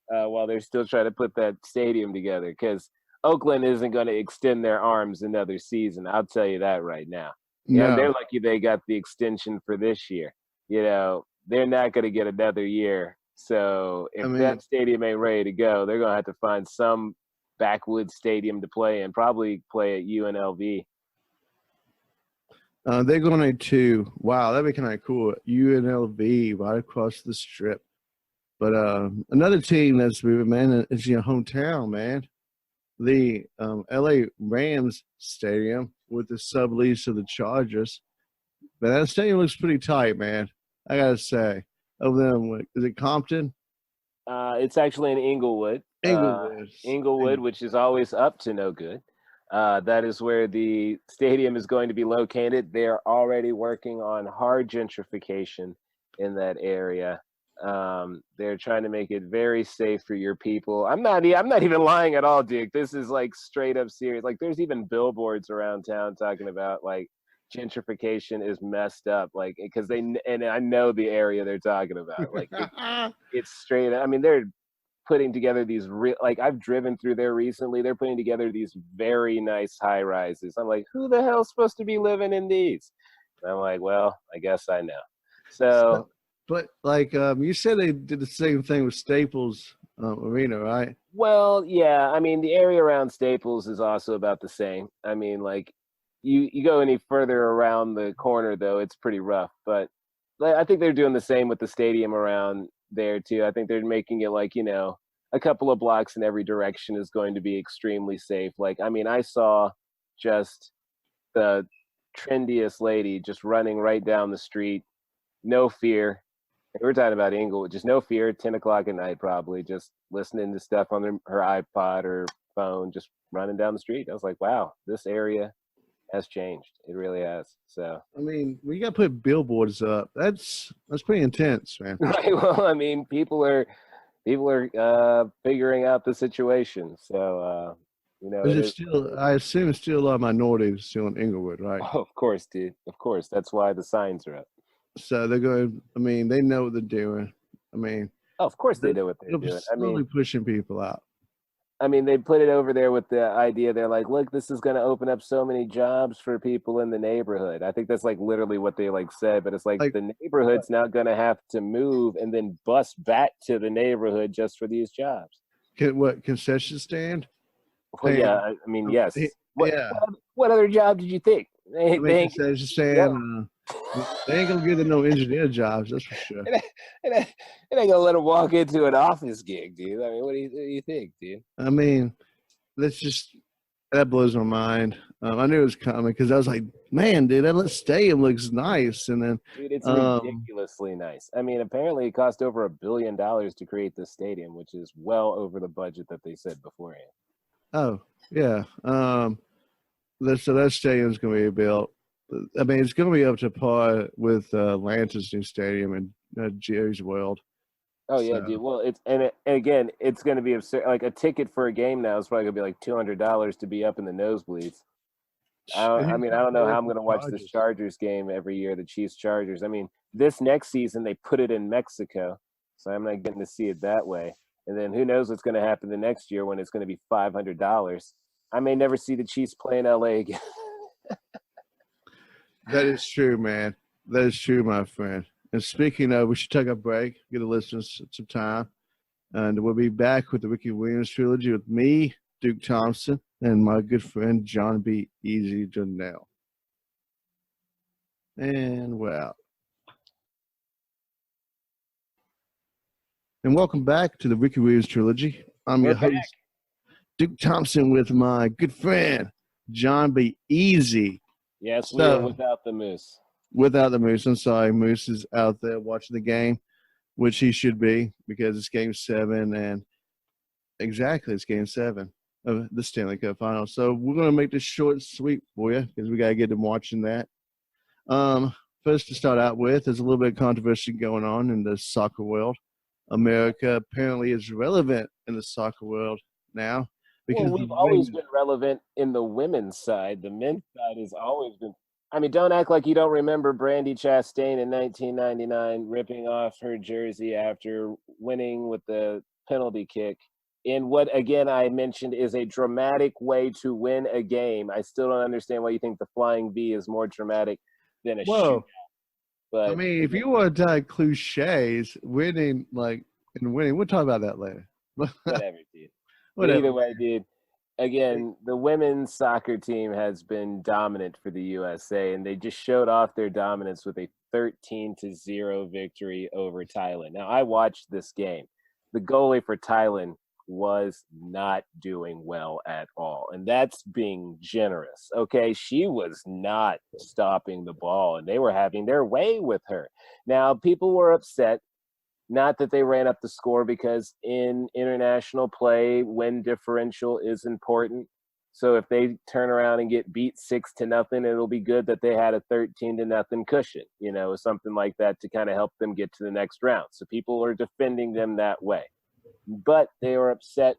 while they're still trying to put that stadium together. Because Oakland isn't going to extend their arms another season. I'll tell you that right now.
No.
Yeah, they're lucky they got the extension for this year. You know, they're not going to get another year. So if that stadium ain't ready to go, they're going to have to find some backwoods stadium to play in, probably play at UNLV.
They're going to, wow, that'd be kind of cool. UNLV right across the strip. But another team that's moving, man, is your hometown, man. The LA Rams Stadium with the sublease of the Chargers. But that stadium looks pretty tight, man. I got to say. Over there, is it Compton?
It's actually in Inglewood. Inglewood, which is always up to no good. That is where the stadium is going to be located. They're already working on hard gentrification in that area. They're trying to make it very safe for your people. I'm not even lying at all, Dick. This is like straight up serious. Like there's even billboards around town talking about like gentrification is messed up, like because and I know the area they're talking about. Like it's straight. I mean, they're putting together these like I've driven through there recently. They're putting together these very nice high rises. I'm like, who the hell's supposed to be living in these? And I'm like, well, I guess I know. So
but like you said, they did the same thing with Staples Arena, right?
Well, yeah. I mean, the area around Staples is also about the same. I mean, like. You go any further around the corner, though, it's pretty rough. But I think they're doing the same with the stadium around there, too. I think they're making it like, you know, a couple of blocks in every direction is going to be extremely safe. Like, I mean, I saw just the trendiest lady just running right down the street, no fear. And we're talking about Inglewood, just no fear, 10 o'clock at night probably, just listening to stuff on her iPod or phone, just running down the street. I was like, wow, this area has changed. It really has. So
I mean, we got to put billboards up. That's pretty intense, man.
Right. Well, I mean, people are figuring out the situation. So you know,
I assume it's still a lot of minorities still in Inglewood, right?
Oh, of course, dude. Of course. That's why the signs are up.
So they're going. I mean, they know what they're doing. I mean,
of course they know what they're doing. I mean,
pushing people out.
I mean, they put it over there with the idea. They're like, look, this is going to open up so many jobs for people in the neighborhood. I think that's like literally what they like said, but it's like the neighborhood's now going to have to move and then bus back to the neighborhood just for these jobs.
Concession stand?
Well, yeah, I mean, yes. What other job did you think? They,
I mean,
they,
it's just saying they ain't gonna get them no engineer jobs. That's for sure.
it ain't gonna let them walk into an office gig, dude. I mean, what do you think, dude?
I mean, that blows my mind. I knew it was coming because I was like, man, dude, that stadium looks nice. And then,
Dude, it's ridiculously nice. I mean, apparently it cost over $1 billion to create this stadium, which is well over the budget that they said beforehand.
oh yeah, so that stadium's going to be built. I mean, it's going to be up to par with Atlanta's new stadium and Jerry's World.
Oh yeah, dude. Well, again, it's going to be absurd. Like a ticket for a game now is probably going to be like $200 to be up in the nosebleeds. I mean, I don't know how I'm going to watch this Chargers game every year, the Chiefs Chargers. I mean, this next season they put it in Mexico, so I'm not getting to see it that way. And then who knows what's going to happen the next year when it's going to be $500. I may never see the Chiefs play in LA again.
That is true, man. That is true, my friend. And speaking of, we should take a break, get the listeners some time. And we'll be back with the Ricky Williams Trilogy with me, Duke Thompson, and my good friend, John B. Eazy Durnell. And we're out. And welcome back to the Ricky Williams Trilogy. I'm your host, Duke Thompson, with my good friend, John B. Eazy.
Yes, we are without the Moose.
Without the Moose. I'm sorry. Moose is out there watching the game, which he should be because it's Game 7. And exactly, it's Game 7 of the Stanley Cup Final. So we're going to make this short and sweet for you because we got to get them watching that. First, to start out with, there's a little bit of controversy going on in the soccer world. America apparently is relevant in the soccer world now. Because
we've always been relevant in the women's side. The men's side has always been. I mean, don't act like you don't remember Brandi Chastain in 1999 ripping off her jersey after winning with the penalty kick in what, again, I mentioned is a dramatic way to win a game. I still don't understand why you think the flying V is more dramatic than a shootout. But
I mean, if you want to die cliches, winning, we'll talk about that later.
Whatever, dude.
Whatever.
Either way, dude, again, the women's soccer team has been dominant for the USA, and they just showed off their dominance with a 13-0 victory over Thailand. Now, I watched this game. The goalie for Thailand was not doing well at all, and that's being generous, okay? She was not stopping the ball, and they were having their way with her. Now, people were upset. Not that they ran up the score, because in international play, win differential is important. So if they turn around and get beat 6-0, it'll be good that they had a 13-0 cushion, something like that to kind of help them get to the next round. So people are defending them that way. But they were upset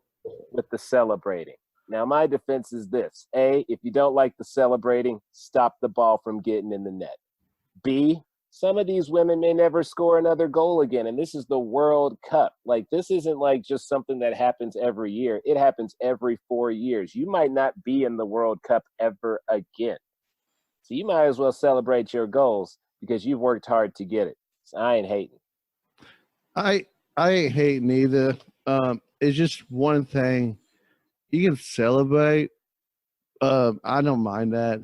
with the celebrating. Now, my defense is this. A, if you don't like the celebrating, stop the ball from getting in the net. B, some of these women may never score another goal again, and this is the World Cup. Like, this isn't like just something that happens every year. It happens every 4 years. You might not be in the World Cup ever again. So you might as well celebrate your goals because you've worked hard to get it. So I ain't hating.
I ain't hating either. It's just one thing. You can celebrate. I don't mind that.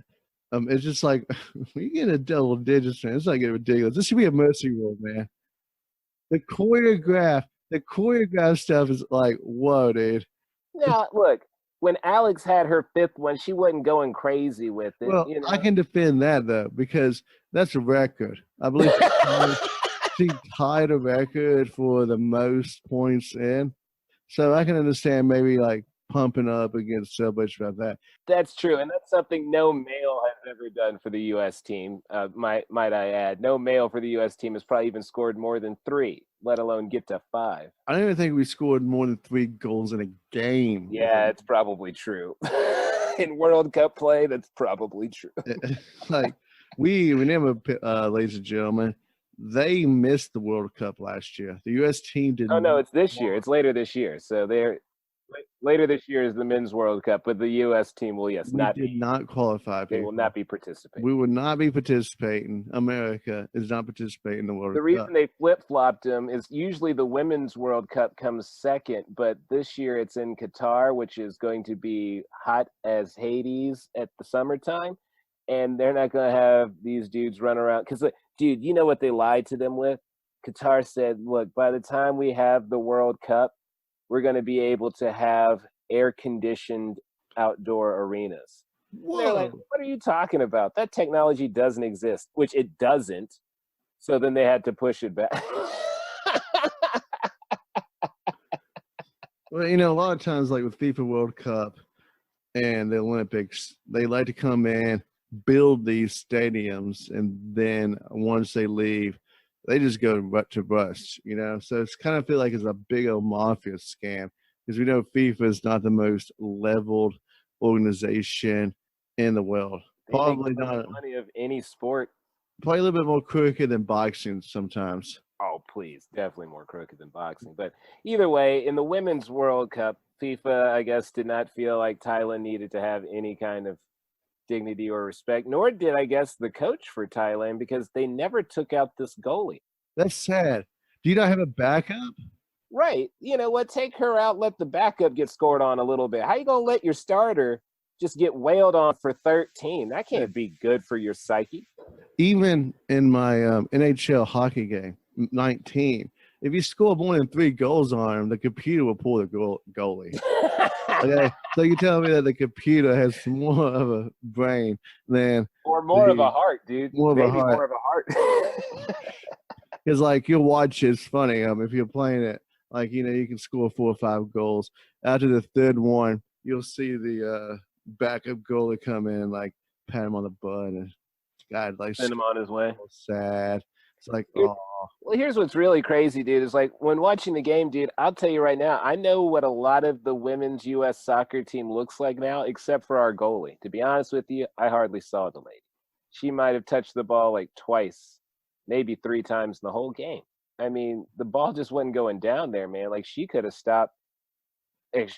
It's just like you get a double digits, man. It's not getting ridiculous. This should be a mercy rule, man. The choreograph stuff is like, whoa, dude.
Now, look, when Alex had her 5th one, she wasn't going crazy with it.
Well, I can defend that though because that's a record. I believe she tied a record for the most points in. So I can understand maybe like pumping up against celebration about that.
That's true, and that's something no male has ever done for the U.S. team. Might I add, no male for the U.S. team has probably even scored more than 3, let alone get to 5.
I don't even think we scored more than 3 goals in a game.
Yeah, it's probably true. In World Cup play, that's probably true.
Like we remember, ladies and gentlemen, they missed the World Cup last year. The U.S. team did.
Oh no, it's this year. It's later this year. So they're. Later this year is the men's World Cup, but the U.S. team will,
not qualify.
They will not be participating.
We will not be participating. America is not participating in the World Cup.
The reason they flip-flopped them is usually the women's World Cup comes second, but this year it's in Qatar, which is going to be hot as Hades at the summertime. and they're not going to have these dudes run around. Because, dude, you know what they lied to them with? Qatar said, look, by the time we have the World Cup, we're going to be able to have air-conditioned outdoor arenas. They're like, what are you talking about? That technology doesn't exist, which it doesn't. So then they had to push it back.
Well, you know, a lot of times, like with FIFA World Cup and the Olympics, they like to come in, build these stadiums, and then once they leave, they just go to bust, you know? So it's kind of feel like it's a big old mafia scam because we know FIFA is not the most leveled organization in the world. Probably not
money of any sport.
Probably a little bit more crooked than boxing sometimes.
Oh, please. Definitely more crooked than boxing. But either way, in the Women's World Cup, FIFA, I guess, did not feel like Thailand needed to have any kind of dignity or respect, nor did, I guess, the coach for Thailand, because they never took out this goalie.
That's sad. Do you not have a backup?
Right. You know what? Take her out, let the backup get scored on a little bit. How you going to let your starter just get wailed on for 13? That can't be good for your psyche. Even
in my NHL hockey game, 19, if you score more than 3 goals on him, the computer will pull the goalie. Okay, so you tell me that the computer has more of a brain than
or more of a heart, dude.
More of
Maybe
a heart.
More of a heart.
Because like you'll watch it, it's funny. If you're playing it, like you know, you can score 4 or 5 goals. After the third one, you'll see the backup goalie come in, like pat him on the butt, and God, like
send him on his way.
Sad. It's like, oh.
Well, here's what's really crazy, dude. Is like when watching the game, dude, I'll tell you right now, I know what a lot of the women's U.S. soccer team looks like now, except for our goalie. To be honest with you, I hardly saw the lady. She might have touched the ball like twice, maybe 3 times in the whole game. I mean, the ball just wasn't going down there, man. Like she could have stopped. To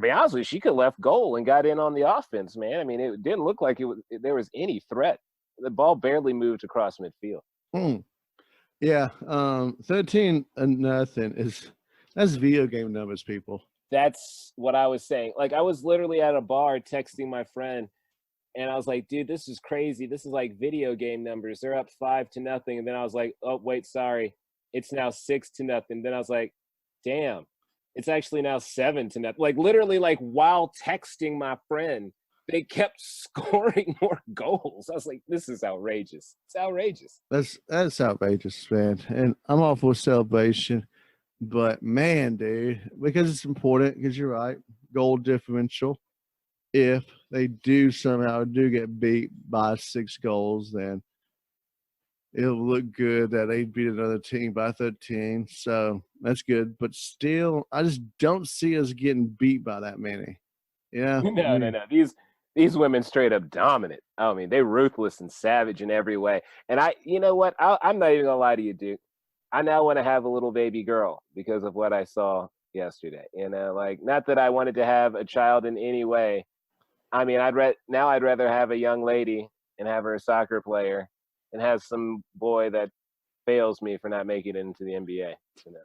be honest with you, she could have left goal and got in on the offense, man. I mean, it didn't look like there was any threat. The ball barely moved across midfield.
Yeah, 13-0 that's video game numbers, people.
That's what I was saying. Like I was literally at a bar texting my friend, and I was like, dude, this is crazy. This is like video game numbers. They're up 5-0. And then I was like, oh, wait, sorry. It's now 6-0. Then I was like, damn, it's actually now 7-0. Like literally like while texting my friend, they kept scoring more goals. I was like, this is outrageous. It's outrageous.
That's outrageous, man. And I'm all for celebration. But, man, dude, because it's important, because you're right, goal differential. If they somehow get beat by 6 goals, then it'll look good that they beat another team by 13. So that's good. But still, I just don't see us getting beat by that many. Yeah.
No. These women straight up dominant. I mean, they're ruthless and savage in every way. And you know what? I'm not even gonna lie to you, dude. I now want to have a little baby girl because of what I saw yesterday. You know, like not that I wanted to have a child in any way. I mean, I'd rather have a young lady and have her a soccer player and have some boy that fails me for not making it into the NBA. You know?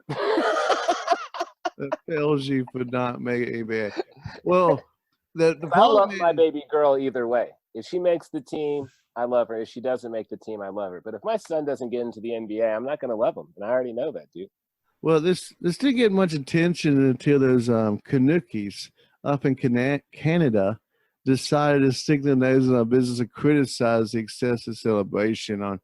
That fails you for not making NBA. Well.
I love my baby girl either way. If she makes the team, I love her. If she doesn't make the team, I love her. But if my son doesn't get into the NBA, I'm not going to love him. And I already know that, dude.
Well, this didn't get much attention until those Canuckies up in Canada decided to stick their nose in our business and criticize the excessive celebration on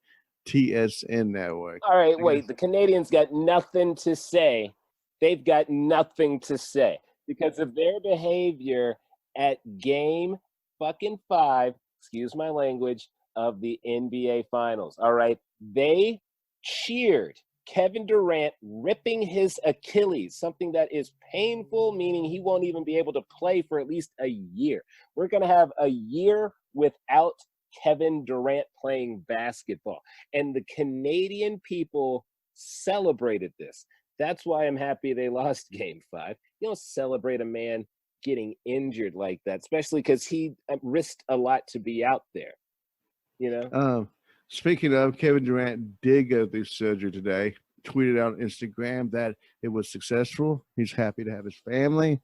TSN network.
All right, wait. The Canadians got nothing to say. They've got nothing to say because of their behavior at game fucking 5, excuse my language, of the NBA Finals. All right. They cheered Kevin Durant ripping his Achilles, something that is painful, meaning he won't even be able to play for at least a year. We're going to have a year without Kevin Durant playing basketball. And the Canadian people celebrated this. That's why I'm happy they lost game 5. You don't celebrate a man getting injured like that, especially because he risked a lot to be out there, you know?
Speaking of, Kevin Durant did go through surgery today, tweeted out on Instagram that it was successful. He's happy to have his family,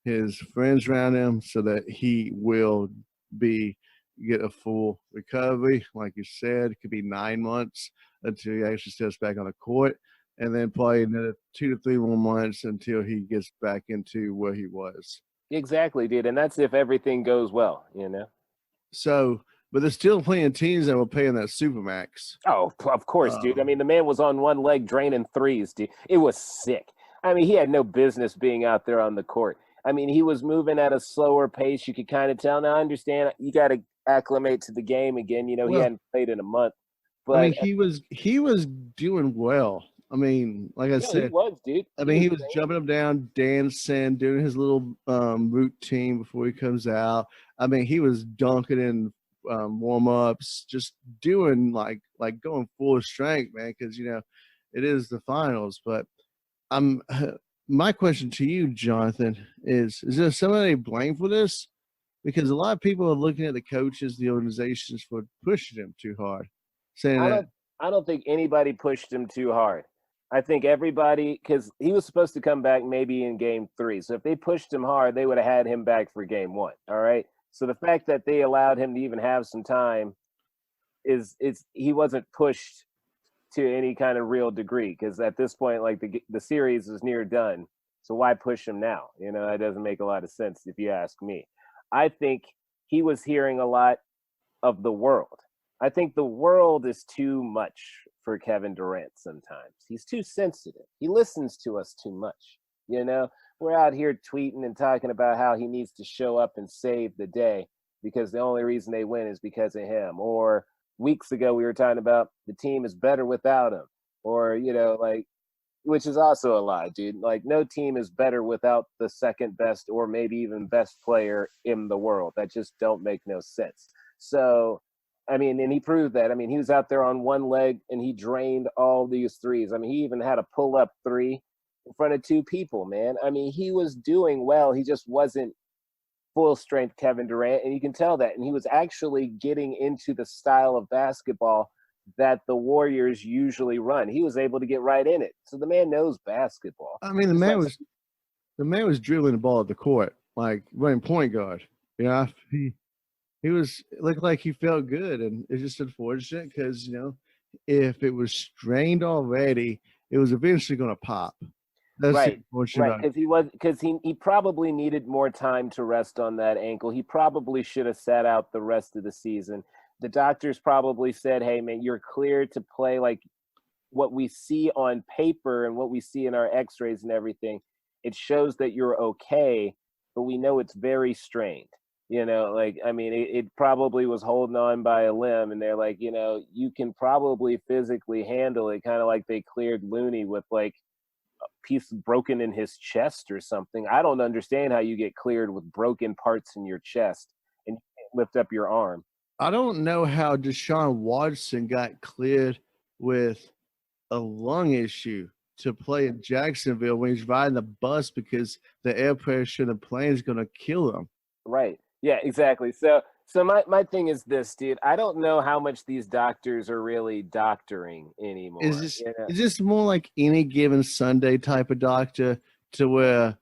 his friends around him, so that he will be get a full recovery. Like you said, it could be 9 months until he actually steps back on the court, and then probably another 2 to 3 more months until he gets back into where he was.
Exactly, dude. And that's if everything goes well,
So, but there's still plenty of teams that will pay in that supermax.
Oh, of course, dude. I mean, the man was on one leg draining threes, dude. It was sick. I mean, he had no business being out there on the court. I mean, he was moving at a slower pace. You could kind of tell. Now, I understand you got to acclimate to the game again. He hadn't played in a month. But
I mean, he was doing well. I mean, like I said,
he was, dude.
I mean, he was jumping up down, dancing, doing his little routine before he comes out. I mean, he was dunking in warm-ups, just doing like going full strength, man, because, it is the finals. But my question to you, Jonathan, is there somebody to blame for this? Because a lot of people are looking at the coaches, the organizations for pushing him too hard.
I don't think anybody pushed him too hard. I think everybody, because he was supposed to come back maybe in game 3. So if they pushed him hard, they would have had him back for game 1. All right. So the fact that they allowed him to even have some time he wasn't pushed to any kind of real degree, because at this point, like the series is near done. So why push him now? That doesn't make a lot of sense if you ask me. I think he was hearing a lot of the world. I think the world is too much for Kevin Durant sometimes. He's too sensitive. He listens to us too much. We're out here tweeting and talking about how he needs to show up and save the day because the only reason they win is because of him. Or weeks ago, we were talking about the team is better without him. Or, which is also a lie, dude. Like, no team is better without the second best or maybe even best player in the world. That just don't make no sense. So, I mean, and he proved that. I mean, he was out there on one leg and he drained all these threes. I mean, he even had a pull-up 3 in front of 2 people, man. I mean, he was doing well. He just wasn't full-strength Kevin Durant, and you can tell that. And he was actually getting into the style of basketball that the Warriors usually run. He was able to get right in it. So the man knows basketball.
I mean, the man was dribbling the ball at the court, like running point guard. He looked like he felt good, and it's just unfortunate because, if it was strained already, it was eventually going to pop. That's
right. Because he probably needed more time to rest on that ankle. He probably should have sat out the rest of the season. The doctors probably said, hey, man, you're clear to play. Like what we see on paper and what we see in our x-rays and everything, it shows that you're okay, but we know it's very strained. It probably was holding on by a limb, and they're like, you can probably physically handle it, kind of like they cleared Looney with like a piece broken in his chest or something. I don't understand how you get cleared with broken parts in your chest and you can't lift up your arm.
I don't know how Deshaun Watson got cleared with a lung issue to play in Jacksonville when he's riding the bus because the air pressure in the plane is going to kill him.
Right. Yeah, exactly. So my thing is this, dude. I don't know how much these doctors are really doctoring anymore.
Is this more like any given Sunday type of doctor to where?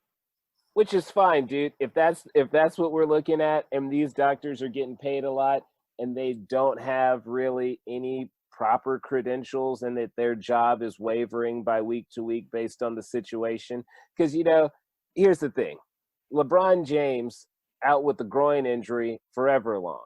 Which is fine, dude. If that's what we're looking at, and these doctors are getting paid a lot, and they don't have really any proper credentials, and that their job is wavering by week to week based on the situation. Because here's the thing: LeBron James out with the groin injury forever long.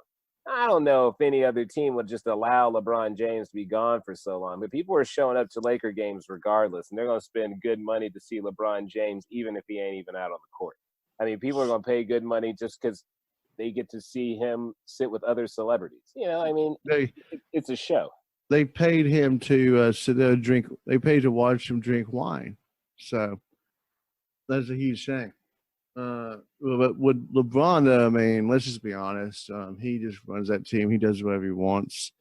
I don't know if any other team would just allow LeBron James to be gone for so long, but people are showing up to Laker games regardless, and they're going to spend good money to see LeBron James even if he ain't even out on the court. I mean, people are going to pay good money just because they get to see him sit with other celebrities. It's a show.
They paid him to sit there and drink. They paid to watch him drink wine. So that's a huge shame. But with LeBron, I mean, let's just be honest. He just runs that team. He does whatever he wants.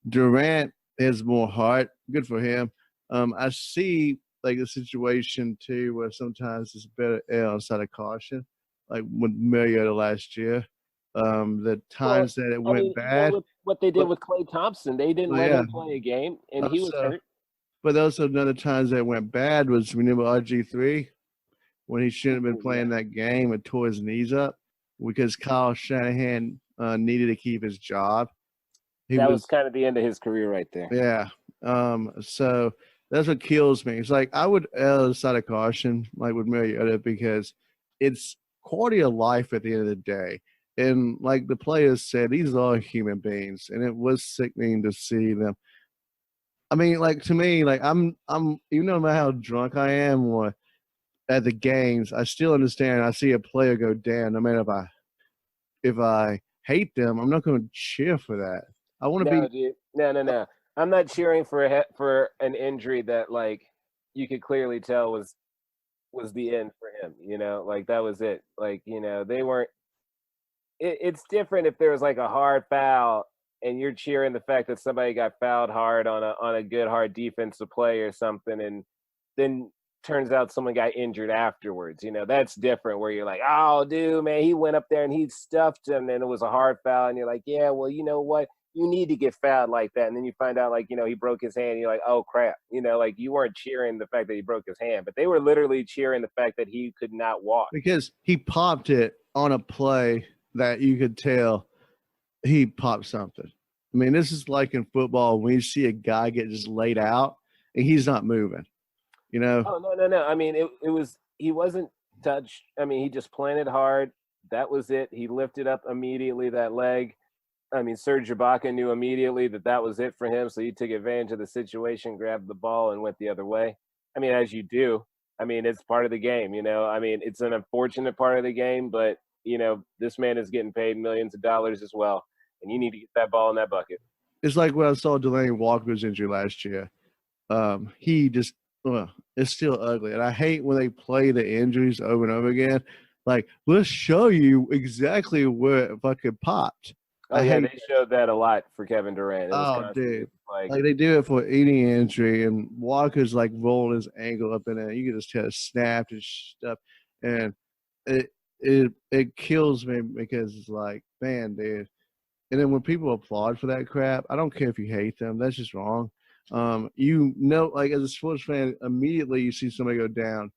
Durant has more heart. Good for him. I see like a situation too where sometimes it's better err on side of caution, like with Mariota last year. The times that it went bad.
What they did with Klay Thompson, they didn't let him play a game, and he was hurt.
But also another times that went bad was, remember RG3? When he shouldn't have been playing that game and tore his knees up because Kyle Shanahan needed to keep his job.
That was kind of the end of his career right there.
Yeah. So that's what kills me. It's like I would err on the side of caution, like with Mariota, because it's quality of life at the end of the day. And like the players said, these are all human beings, and it was sickening to see them. I mean, like to me, like I'm even no matter how drunk I am or at the games, I still understand. I see a player go down, no matter if I hate them, I'm not going to cheer for that. I want to be.
Dude. No. I'm not cheering for an injury that like you could clearly tell was the end for him. You know, like that was it. Like they weren't. It's different if there was like a hard foul and you're cheering the fact that somebody got fouled hard on a good hard defensive play or something, and then turns out someone got injured afterwards. That's different. Where you're like, oh, dude, man, he went up there and he stuffed him, and it was a hard foul, and you're like, yeah, well, you know what? You need to get fouled like that, and then you find out like he broke his hand. And you're like, oh crap, like you weren't cheering the fact that he broke his hand, but they were literally cheering the fact that he could not walk
Because he popped it on a play that you could tell he popped something. I mean, this is like in football when you see a guy get just laid out and he's not moving.
Oh, no. I mean, he wasn't touched. I mean, he just planted hard. That was it. He lifted up immediately that leg. I mean, Serge Ibaka knew immediately that was it for him, so he took advantage of the situation, grabbed the ball, and went the other way. I mean, as you do. I mean, it's part of the game, I mean, it's an unfortunate part of the game, but, this man is getting paid millions of dollars as well, and you need to get that ball in that bucket.
It's like when I saw Delaney Walker's injury last year. He just it's still ugly. And I hate when they play the injuries over and over again. Like, let's show you exactly where it fucking popped.
They showed that a lot for Kevin Durant.
Dude. Like they do it for any injury, and Walker's like rolling his ankle up in there. You can just tell it snapped and stuff. And it kills me because it's like, man, dude. And then when people applaud for that crap, I don't care if you hate them. That's just wrong. Like as a sports fan, immediately you see somebody go down,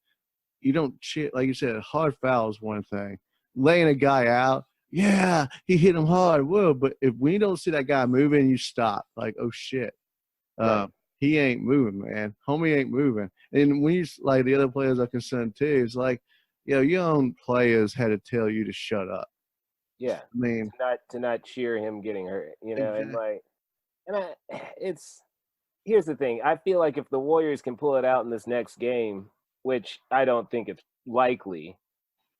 you don't cheer. Like you said, a hard foul is one thing. Laying a guy out, yeah, he hit him hard. Whoa, but if we don't see that guy moving, you stop. Like, oh shit,
Right.
He ain't moving, man. Homie ain't moving. And when you like the other players are concerned too, it's like, your own players had to tell you to shut up.
Yeah,
I mean,
to not cheer him getting hurt,
Exactly.
Here's the thing. I feel like if the Warriors can pull it out in this next game, which I don't think it's likely,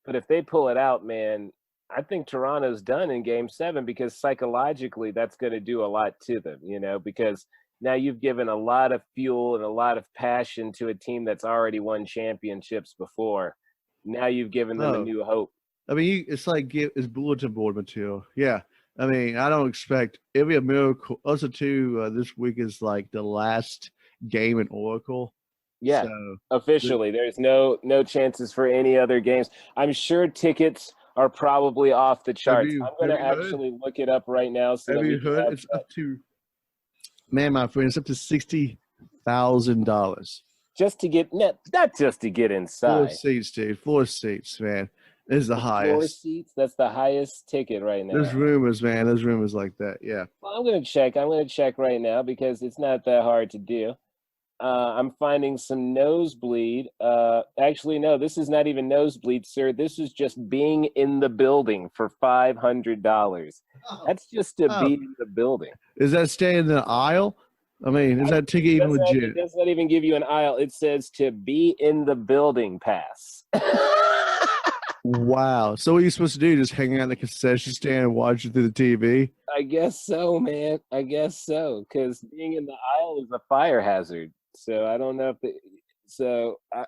but if they pull it out, man, I think Toronto's done in Game 7 because psychologically that's going to do a lot to them, because now you've given a lot of fuel and a lot of passion to a team that's already won championships before. Now you've given them a new hope.
I mean, it's like it's bulletin board material. Yeah. I mean, I don't expect it'll be a miracle. Also, too, this week is like the last game in Oracle.
Yeah,
so,
officially, there's no chances for any other games. I'm sure tickets are probably off the charts. I'm going to actually look it up right now. So
have you heard? It's up to, man, my friend, it's up to $60,000.
Just to get not just to get inside.
Floor seats, dude. Floor seats, man. This is the highest.
Floor seats. That's the highest ticket right now.
There's rumors, man. There's rumors like that. Yeah.
Well, I'm gonna check right now because it's not that hard to do. I'm finding some nosebleed. Actually, no, this is not even nosebleed, sir. This is just being in the building for $500. That's just to be in the building.
Is that staying in the aisle? I mean, is that ticket even legit?
It does not even give you an aisle. It says to be in the building pass.
Wow. So what are you supposed to do? Just hang out in the concession stand and watch it through the TV?
I guess so, man. I guess so. Because being in the aisle is a fire hazard. So I don't know if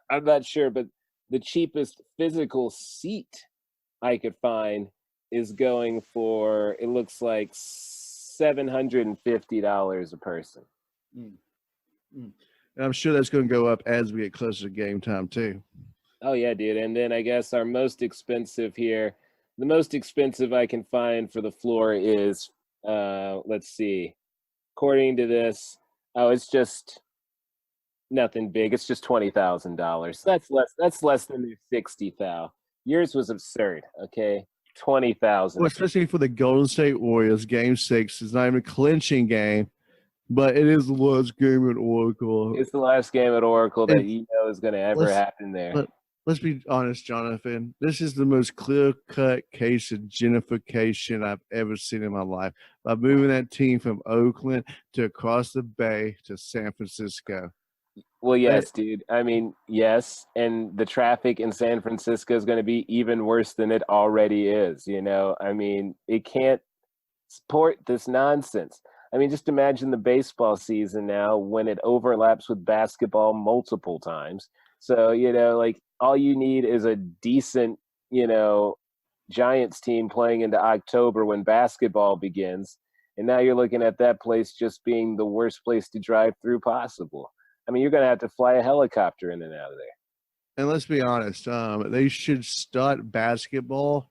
I'm not sure, but the cheapest physical seat I could find is going for, it looks like $750 a person.
And I'm sure that's going to go up as we get closer to game time too.
Oh yeah, dude. And then I guess our most expensive here, the most expensive I can find for the floor is, let's see, according to this, it's just nothing big. It's just $20,000. That's less than their $60,000. Yours was absurd. Okay, 20,000.
Well, especially for the Golden State Warriors, Game 6 is not even a clinching game, but it is the last game at Oracle.
It's the last game at Oracle that you know is going to ever happen there.
Let's be honest, Jonathan. This is the most clear-cut case of gentrification I've ever seen in my life. By moving that team from Oakland to across the bay to San Francisco.
Well, yes, dude. I mean, yes, and the traffic in San Francisco is going to be even worse than it already is, you know? I mean, it can't support this nonsense. I mean, just imagine the baseball season now when it overlaps with basketball multiple times. So, you know, like all you need is a decent, you know, Giants team playing into October when basketball begins. And now you're looking at that place just being the worst place to drive through possible. I mean, you're going to have to fly a helicopter in and out of there.
And let's be honest, they should start basketball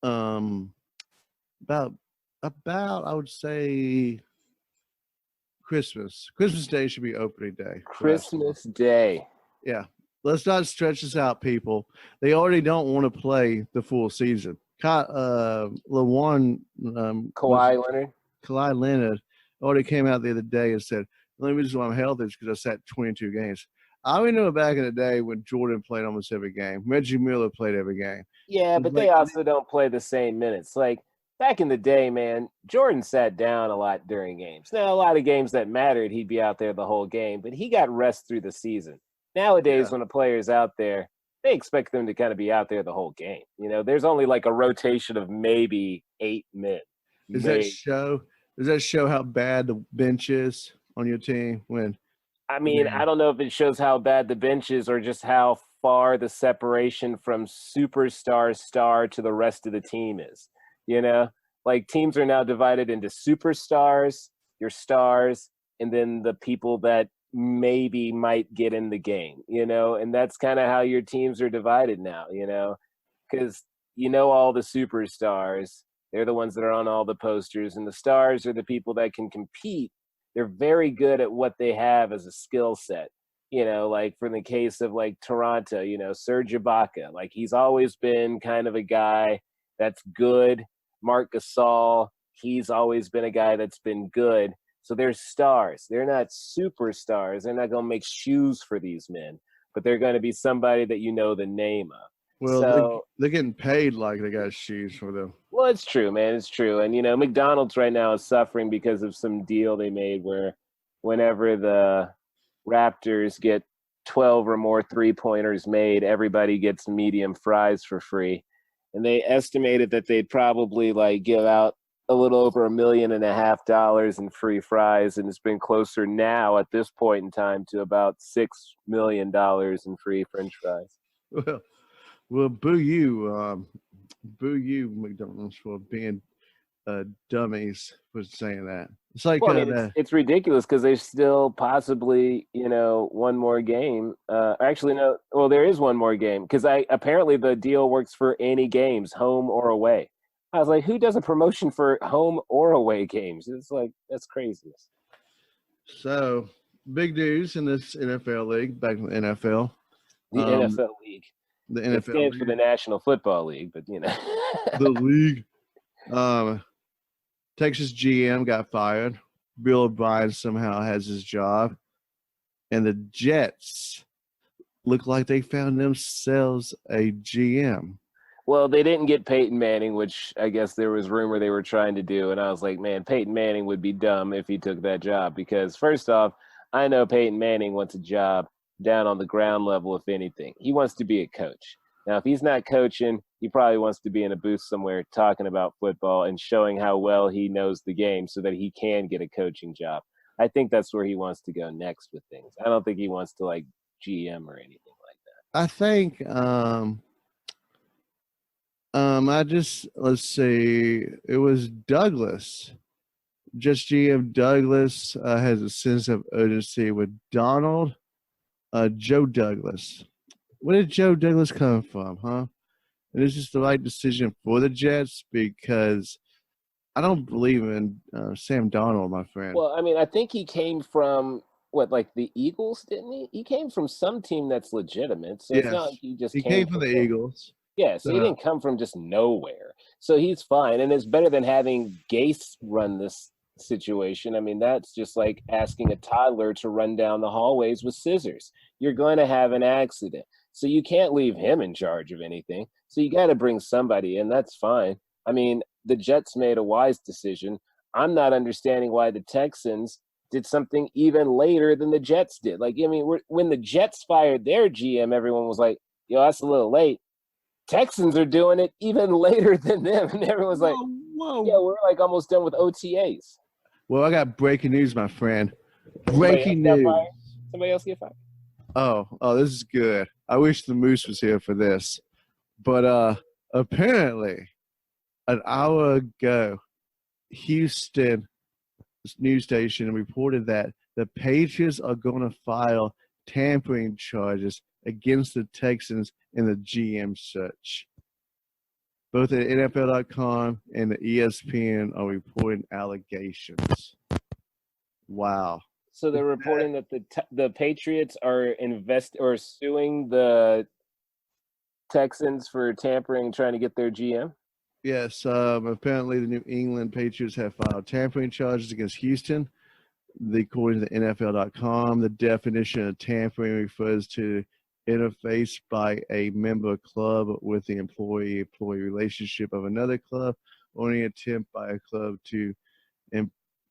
about I would say Christmas. Christmas Day should be opening day.
Christmas Day.
Yeah. Let's not stretch this out, people. They already don't want to play the full season. Kawhi Leonard already came out the other day and said, the only reason why I'm healthy is because I sat 22 games. I remember back in the day when Jordan played almost every game. Reggie Miller played every game.
Yeah, but they also don't play the same minutes. Like, back in the day, man, Jordan sat down a lot during games. Now, a lot of games that mattered, he'd be out there the whole game, but he got rest through the season. Nowadays, when a player's out there, they expect them to kind of be out there the whole game. You know, there's only like a rotation of maybe 8 men.
Does that show how bad the bench is on your team?
I don't know if it shows how bad the bench is or just how far the separation from superstar star to the rest of the team is. You know, like teams are now divided into superstars, your stars, and then the people that maybe might get in the game, you know, and that's kind of how your teams are divided now, you know, because, you know, all the superstars, they're the ones that are on all the posters, and the stars are the people that can compete. They're very good at what they have as a skill set, you know, like for the case of like Toronto, you know, Serge Ibaka, like he's always been kind of a guy that's good. Marc Gasol, he's always been a guy that's been good. So they're stars. They're not superstars. They're not going to make shoes for these men, but they're going to be somebody that you know the name of.
Well,
so,
they're getting paid like they got shoes for them.
Well, it's true, man. It's true. And, you know, McDonald's right now is suffering because of some deal they made where whenever the Raptors get 12 or more three-pointers made, everybody gets medium fries for free. And they estimated that they'd probably like give out a little over $1.5 million in free fries, and it's been closer now at this point in time to about $6 million in free French fries.
Well, boo you, McDonald's, for being dummies for saying that. It's like
it's ridiculous because there's still possibly, you know, one more game. Actually, no. Well, there is one more game because apparently the deal works for any games, home or away. I was like, who does a promotion for home or away games? It's like, that's craziness.
So, big news in this NFL league, back in the NFL.
The NFL league.
The NFL
it stands for the National Football League, but, you know.
The league. Texas GM got fired. Bill O'Brien somehow has his job. And the Jets look like they found themselves a GM.
Well, they didn't get Peyton Manning, which I guess there was rumor they were trying to do. And I was like, man, Peyton Manning would be dumb if he took that job. Because first off, I know Peyton Manning wants a job down on the ground level, if anything. He wants to be a coach. Now, if he's not coaching, he probably wants to be in a booth somewhere talking about football and showing how well he knows the game so that he can get a coaching job. I think that's where he wants to go next with things. I don't think he wants to, like, GM or anything like that.
I think let's see, it was Douglas. Just GM Douglas has a sense of urgency with Donald. Joe Douglas. Where did Joe Douglas come from, huh? And is this the right decision for the Jets? Because I don't believe in Sam Darnold, my friend.
Well, I mean, I think he came from, like the Eagles, didn't he? He came from some team that's legitimate. So
yes.
It's not like he just
came from the Eagles.
Yeah, so he didn't come from just nowhere. So he's fine, and it's better than having Gase run this situation. I mean, that's just like asking a toddler to run down the hallways with scissors. You're going to have an accident. So you can't leave him in charge of anything. So you got to bring somebody in. That's fine. I mean, the Jets made a wise decision. I'm not understanding why the Texans did something even later than the Jets did. Like, I mean, when the Jets fired their GM, everyone was like, yo, that's a little late. Texans are doing it even later than them. And everyone's like,
whoa.
Yeah, we're like almost done with OTAs.
Well, I got breaking news, my friend. Breaking news.
Somebody else get fired?
Oh, this is good. I wish the Moose was here for this. But apparently, an hour ago, Houston news station reported that the Patriots are going to file tampering charges against the Texans in the GM search. Both the NFL.com and the ESPN are reporting allegations. Wow.
So they're reporting that the Patriots are suing the Texans for tampering, trying to get their GM?
Yes. Apparently, the New England Patriots have filed tampering charges against Houston. According to the NFL.com, the definition of tampering refers to interface by a member club with the employee relationship of another club, or any attempt by a club to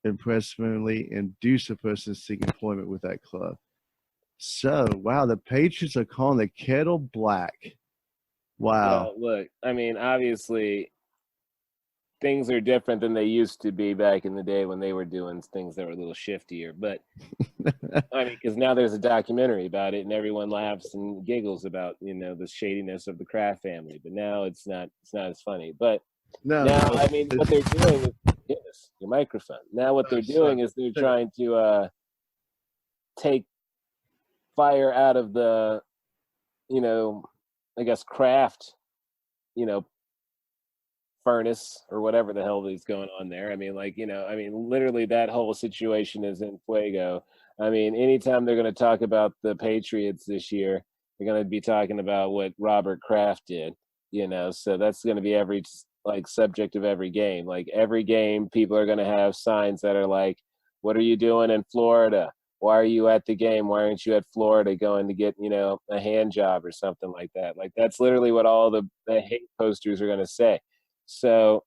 impressively induce a person to seek employment with that club. So, wow, the Patriots are calling the kettle black. Wow.
Look, I mean, obviously, things are different than they used to be back in the day when they were doing things that were a little shiftier. But I mean, because now there's a documentary about it, and everyone laughs and giggles about the shadiness of the Kraft family. But now it's not as funny. But I mean, what they're doing is your microphone. Now what they're doing is they're trying to take fire out of the, I guess Kraft, furnace or whatever the hell is going on there. I mean, literally that whole situation is in fuego. I mean, anytime they're going to talk about the Patriots this year, they're going to be talking about what Robert Kraft did, so that's going to be every subject of every game. Like every game, people are going to have signs that are like, what are you doing in Florida? Why are you at the game? Why aren't you at Florida going to get, a hand job or something like that? Like that's literally what all the hate posters are going to say. So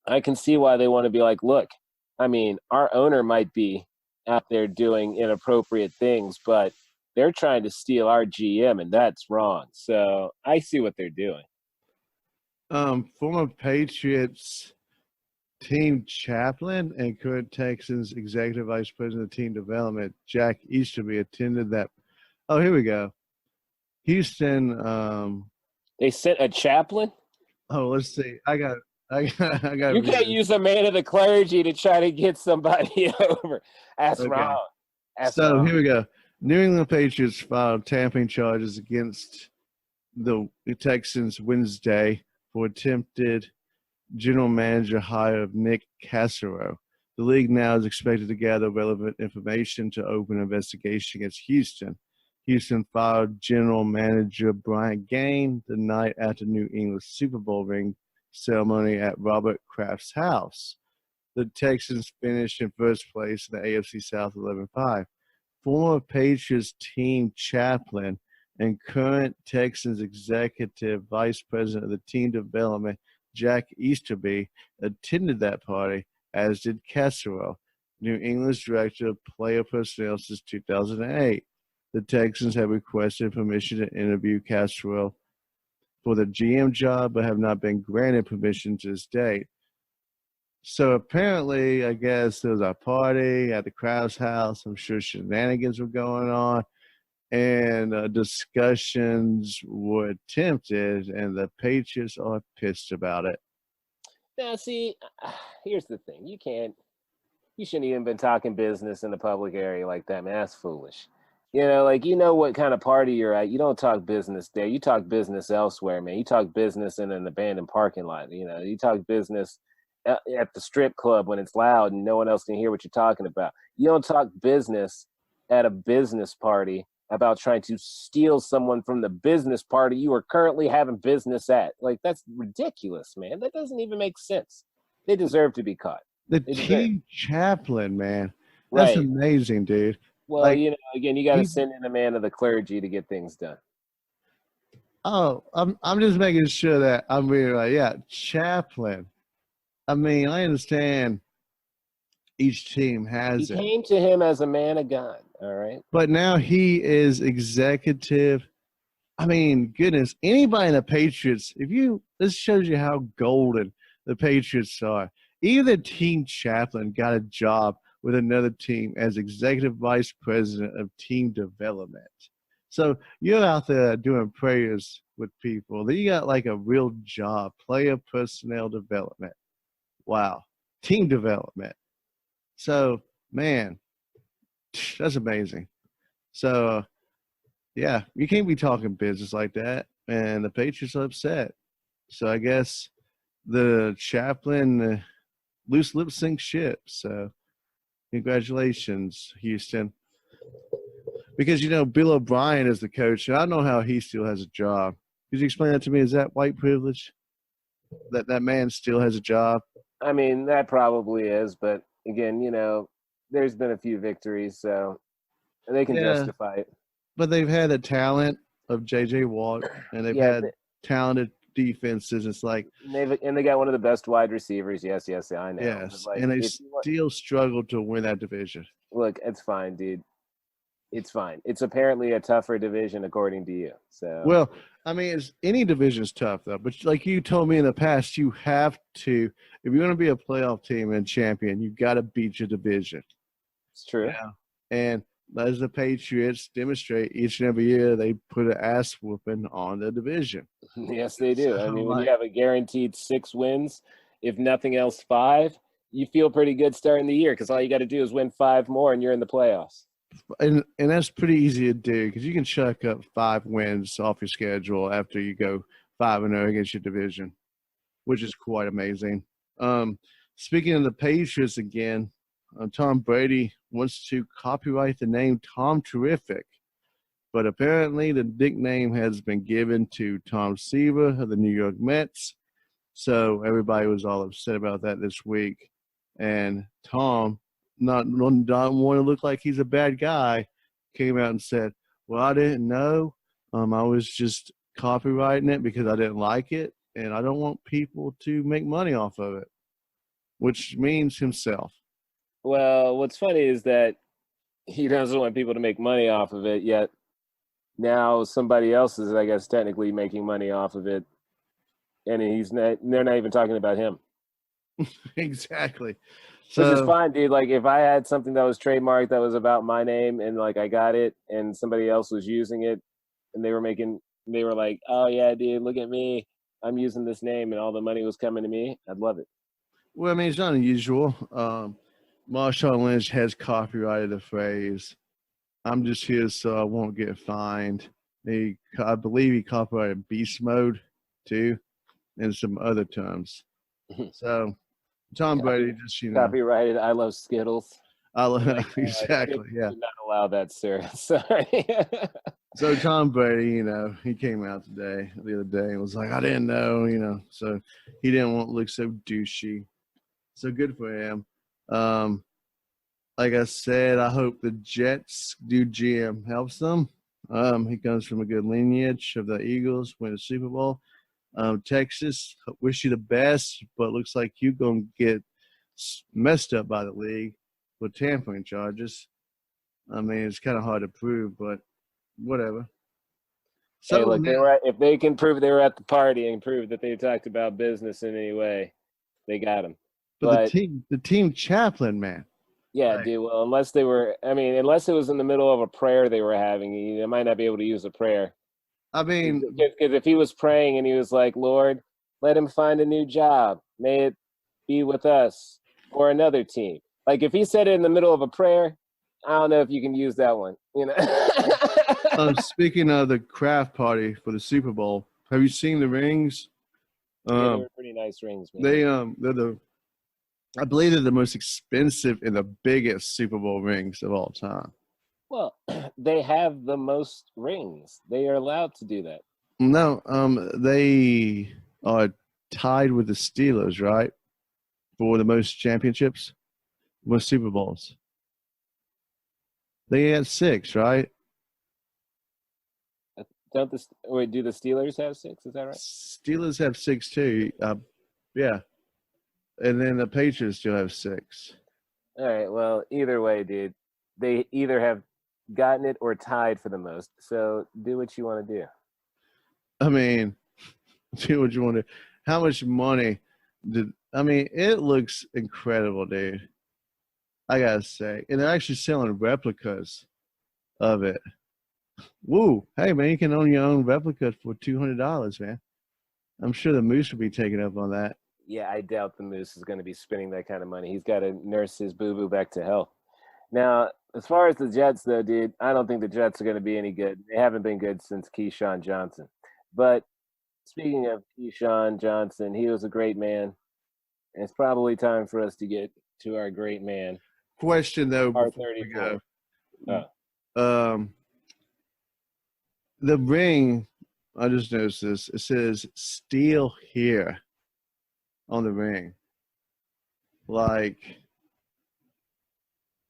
I can see why they want to be like, look, I mean, our owner might be out there doing inappropriate things, but they're trying to steal our GM, and that's wrong. So I see what they're doing.
Former Patriots team chaplain and current Texans executive vice president of team development, Jack Easterby, attended that. Oh, here we go. Houston.
They sent a chaplain?
Oh, let's see. I got.
You can't use a man of the clergy to try to get somebody over. That's wrong.
So here we go. New England Patriots filed tampering charges against the Texans Wednesday for attempted general manager hire of Nick Cassero. The league now is expected to gather relevant information to open an investigation against Houston. Houston fired general manager Brian Gaine the night after New England's Super Bowl ring ceremony at Robert Kraft's house. The Texans finished in first place in the AFC South 11-5. Former Patriots team chaplain and current Texans executive vice president of the team development, Jack Easterby, attended that party, as did Cassero, New England's director of player personnel since 2008. The Texans have requested permission to interview Cassero for the GM job, but have not been granted permission to this date. So apparently, I guess there was a party at the Kraft's house. I'm sure shenanigans were going on, and discussions were attempted, and the Patriots are pissed about it.
Now, see, here's the thing. You shouldn't even been talking business in the public area like that, man. That's foolish. What kind of party you're at. You don't talk business there. You talk business elsewhere, man. You talk business in an abandoned parking lot. You talk business at the strip club when it's loud and no one else can hear what you're talking about. You don't talk business at a business party about trying to steal someone from the business party you are currently having business at. Like, that's ridiculous, man. That doesn't even make sense. They deserve to be caught.
The team chaplain, man. That's
Right.
amazing, dude.
Well,
Like,
again, you got to send in a man of the clergy to get things done.
Oh, I'm just making sure that I'm being like, yeah, chaplain. I mean, I understand each team has
He
it,
came to him as a man of God, all right?
but now he is executive. I mean, goodness, anybody in the Patriots, this shows you how golden the Patriots are. Even the team chaplain got a job with another team as executive vice president of team development. So you're out there doing prayers with people. Then you got like a real job, player personnel development. Wow. Team development. So, man, that's amazing. So, yeah, you can't be talking business like that. And the Patriots are upset. So I guess the chaplain loose lip sync ship. So congratulations, Houston. Because, Bill O'Brien is the coach, and I don't know how he still has a job. Could you explain that to me? Is that white privilege? That man still has a job?
I mean, that probably is, but again, there's been a few victories, so they can justify it.
But they've had the talent of J.J. Watt, and they've had talented defenses. It's like
they got one of the best wide receivers. Yes, I know.
Yes, and they still struggled to win that division.
Look, it's fine, dude. It's fine. It's apparently a tougher division according to you. So
well, I mean, any division's tough though. But like you told me in the past, you have to, if you're going to be a playoff team and champion, you got to beat your division.
It's true.
Yeah. And as the Patriots demonstrate each and every year, they put an ass whooping on the division.
Yes, they do. I mean, when you have a guaranteed 6 wins, if nothing else 5, you feel pretty good starting the year because all you got to do is win 5 more and you're in the playoffs.
And that's pretty easy to do because you can chuck up 5 wins off your schedule after you go 5-0 against your division, which is quite amazing. Speaking of the Patriots again, Tom Brady wants to copyright the name Tom Terrific, but apparently the nickname has been given to Tom Seaver of the New York Mets. So everybody was all upset about that this week. And Tom, not want to look like he's a bad guy, came out and said, well, I didn't know. I was just copywriting it because I didn't like it, and I don't want people to make money off of it, which means himself.
Well, what's funny is that he doesn't want people to make money off of it, yet now somebody else is, I guess, technically making money off of it, and they're not even talking about him.
Exactly.
Which is fine, dude. Like, if I had something that was trademarked that was about my name and, like, I got it and somebody else was using it and they were like, oh, yeah, dude, look at me. I'm using this name and all the money was coming to me, I'd love it.
Well, I mean, it's not unusual. Marshawn Lynch has copyrighted the phrase, I'm just here so I won't get fined. I believe he copyrighted beast mode, too, and some other terms. So Tom Brady just,
copyrighted I love Skittles.
Exactly, yeah.
Not allow that, sir. Sorry.
So Tom Brady, he came out the other day and was like, I didn't know, so he didn't want to look so douchey. So good for him. Like I said, I hope the Jets new GM helps them. He comes from a good lineage of the Eagles, win the Super Bowl. Texas, wish you the best, but looks like you're going to get messed up by the league with tampering charges. I mean, it's kind of hard to prove, but whatever. So
hey, look, if they can prove they were at the party and prove that they talked about business in any way, they got him.
But the team chaplain, man.
Yeah,
right.
Dude. Well, unless it was in the middle of a prayer they were having, they might not be able to use a prayer.
I mean,
because if he was praying and he was like, Lord, let him find a new job. May it be with us or another team. Like, if he said it in the middle of a prayer, I don't know if you can use that one,
Speaking of the craft party for the Super Bowl, have you seen the rings?
Yeah, they're pretty nice rings, man.
I believe they're the most expensive and the biggest Super Bowl rings of all time.
Well, they have the most rings. They are allowed to do that.
No, they are tied with the Steelers, right, for the most championships, most Super Bowls. They had 6, right?
Do the Steelers have 6? Is that right?
Steelers have 6 too. Yeah, and then the Patriots still have 6.
All right. Well, either way, dude, they either have gotten it or tied for the most. So do what you want to do.
I mean, do what you want to. How much money did? I mean, it looks incredible, dude. I gotta say, and they're actually selling replicas of it. Woo! Hey, man, you can own your own replica for $200, man. I'm sure the Moose will be taking up on that.
Yeah, I doubt the Moose is going to be spending that kind of money. He's got to nurse his boo-boo back to health. Now, as far as the Jets, though, dude, I don't think the Jets are going to be any good. They haven't been good since Keyshawn Johnson. But speaking of Keyshawn Johnson, he was a great man. And it's probably time for us to get to our great man.
Question, though,
Our
before we
34.
go. The ring, I just noticed this. It says "Steel Here" on the ring. Like,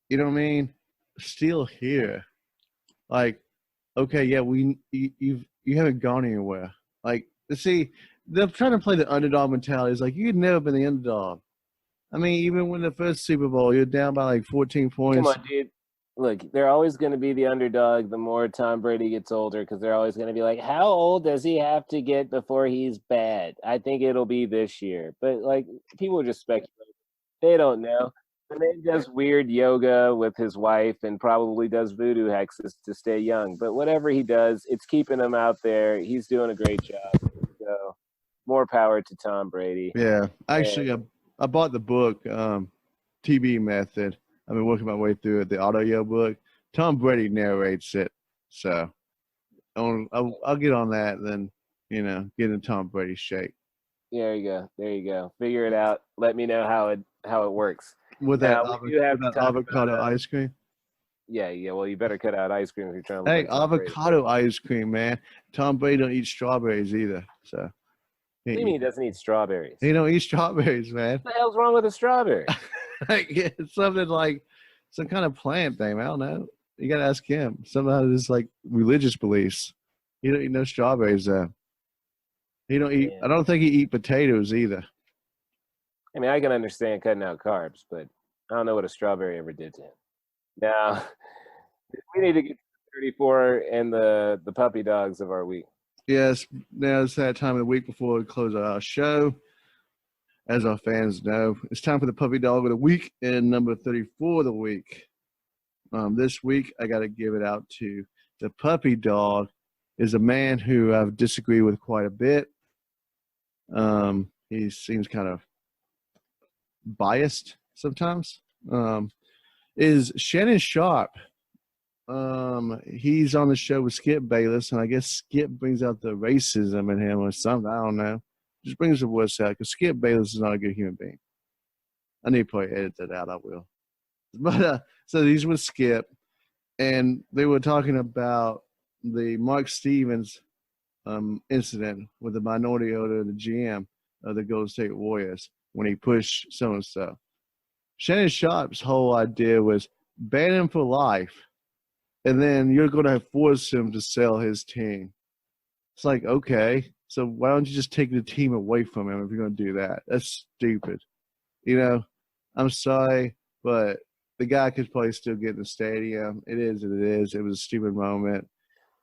you know what I mean? Steel here. Like, okay, yeah, you haven't gone anywhere. Like, see, they're trying to play the underdog mentality. It's like you've never been the underdog. I mean, even when the first Super Bowl, you're down by like 14 points.
Come on, dude. Look, they're always going to be the underdog the more Tom Brady gets older because they're always going to be like, how old does he have to get before he's bad? I think it'll be this year. But, like, people are just speculating. They don't know. The man does weird yoga with his wife and probably does voodoo hexes to stay young. But whatever he does, it's keeping him out there. He's doing a great job. So, more power to Tom Brady.
Yeah. Actually, I bought the book, TB Method. I've been working my way through it, the audio book. Tom Brady narrates it. So I'll get on that and then, get in Tom Brady's shape.
There you go. There you go. Figure it out. Let me know how it works.
With that avocado ice cream?
Yeah. Well, you better cut out ice cream if you're trying to
Hey, avocado ice cream, man. Tom Brady don't eat strawberries either. So
what do you mean he doesn't eat strawberries?
He don't eat strawberries, man.
What the hell's wrong with a strawberry?
Like, it's something like some kind of plant thing. I don't know. You got to ask him. Somehow it's like religious beliefs. He don't eat no strawberries, though. He don't eat. I don't think he eat potatoes either.
I mean, I can understand cutting out carbs, but I don't know what a strawberry ever did to him. Now, we need to get to 34 and the puppy dogs of our week.
Yes, now it's that time of the week before we close our show. As our fans know, it's time for the puppy dog of the week and number 34 of the week. This week, I got to give it out to the puppy dog. Is a man who I've disagreed with quite a bit. He seems kind of biased sometimes. Is Shannon Sharp. He's on the show with Skip Bayless, and I guess Skip brings out the racism in him or something. I don't know. Just brings the worst out because Skip Bayless is not a good human being. I need to probably edit that out. I will. But so he's with Skip, and they were talking about the Mark Stevens incident with the minority owner, the GM of the Golden State Warriors, when he pushed so-and-so. Shannon Sharp's whole idea was ban him for life, and then you're going to force him to sell his team. It's like, okay, so why don't you just take the team away from him if you're going to do that? That's stupid. I'm sorry, but the guy could probably still get in the stadium. It is what it is. It was a stupid moment.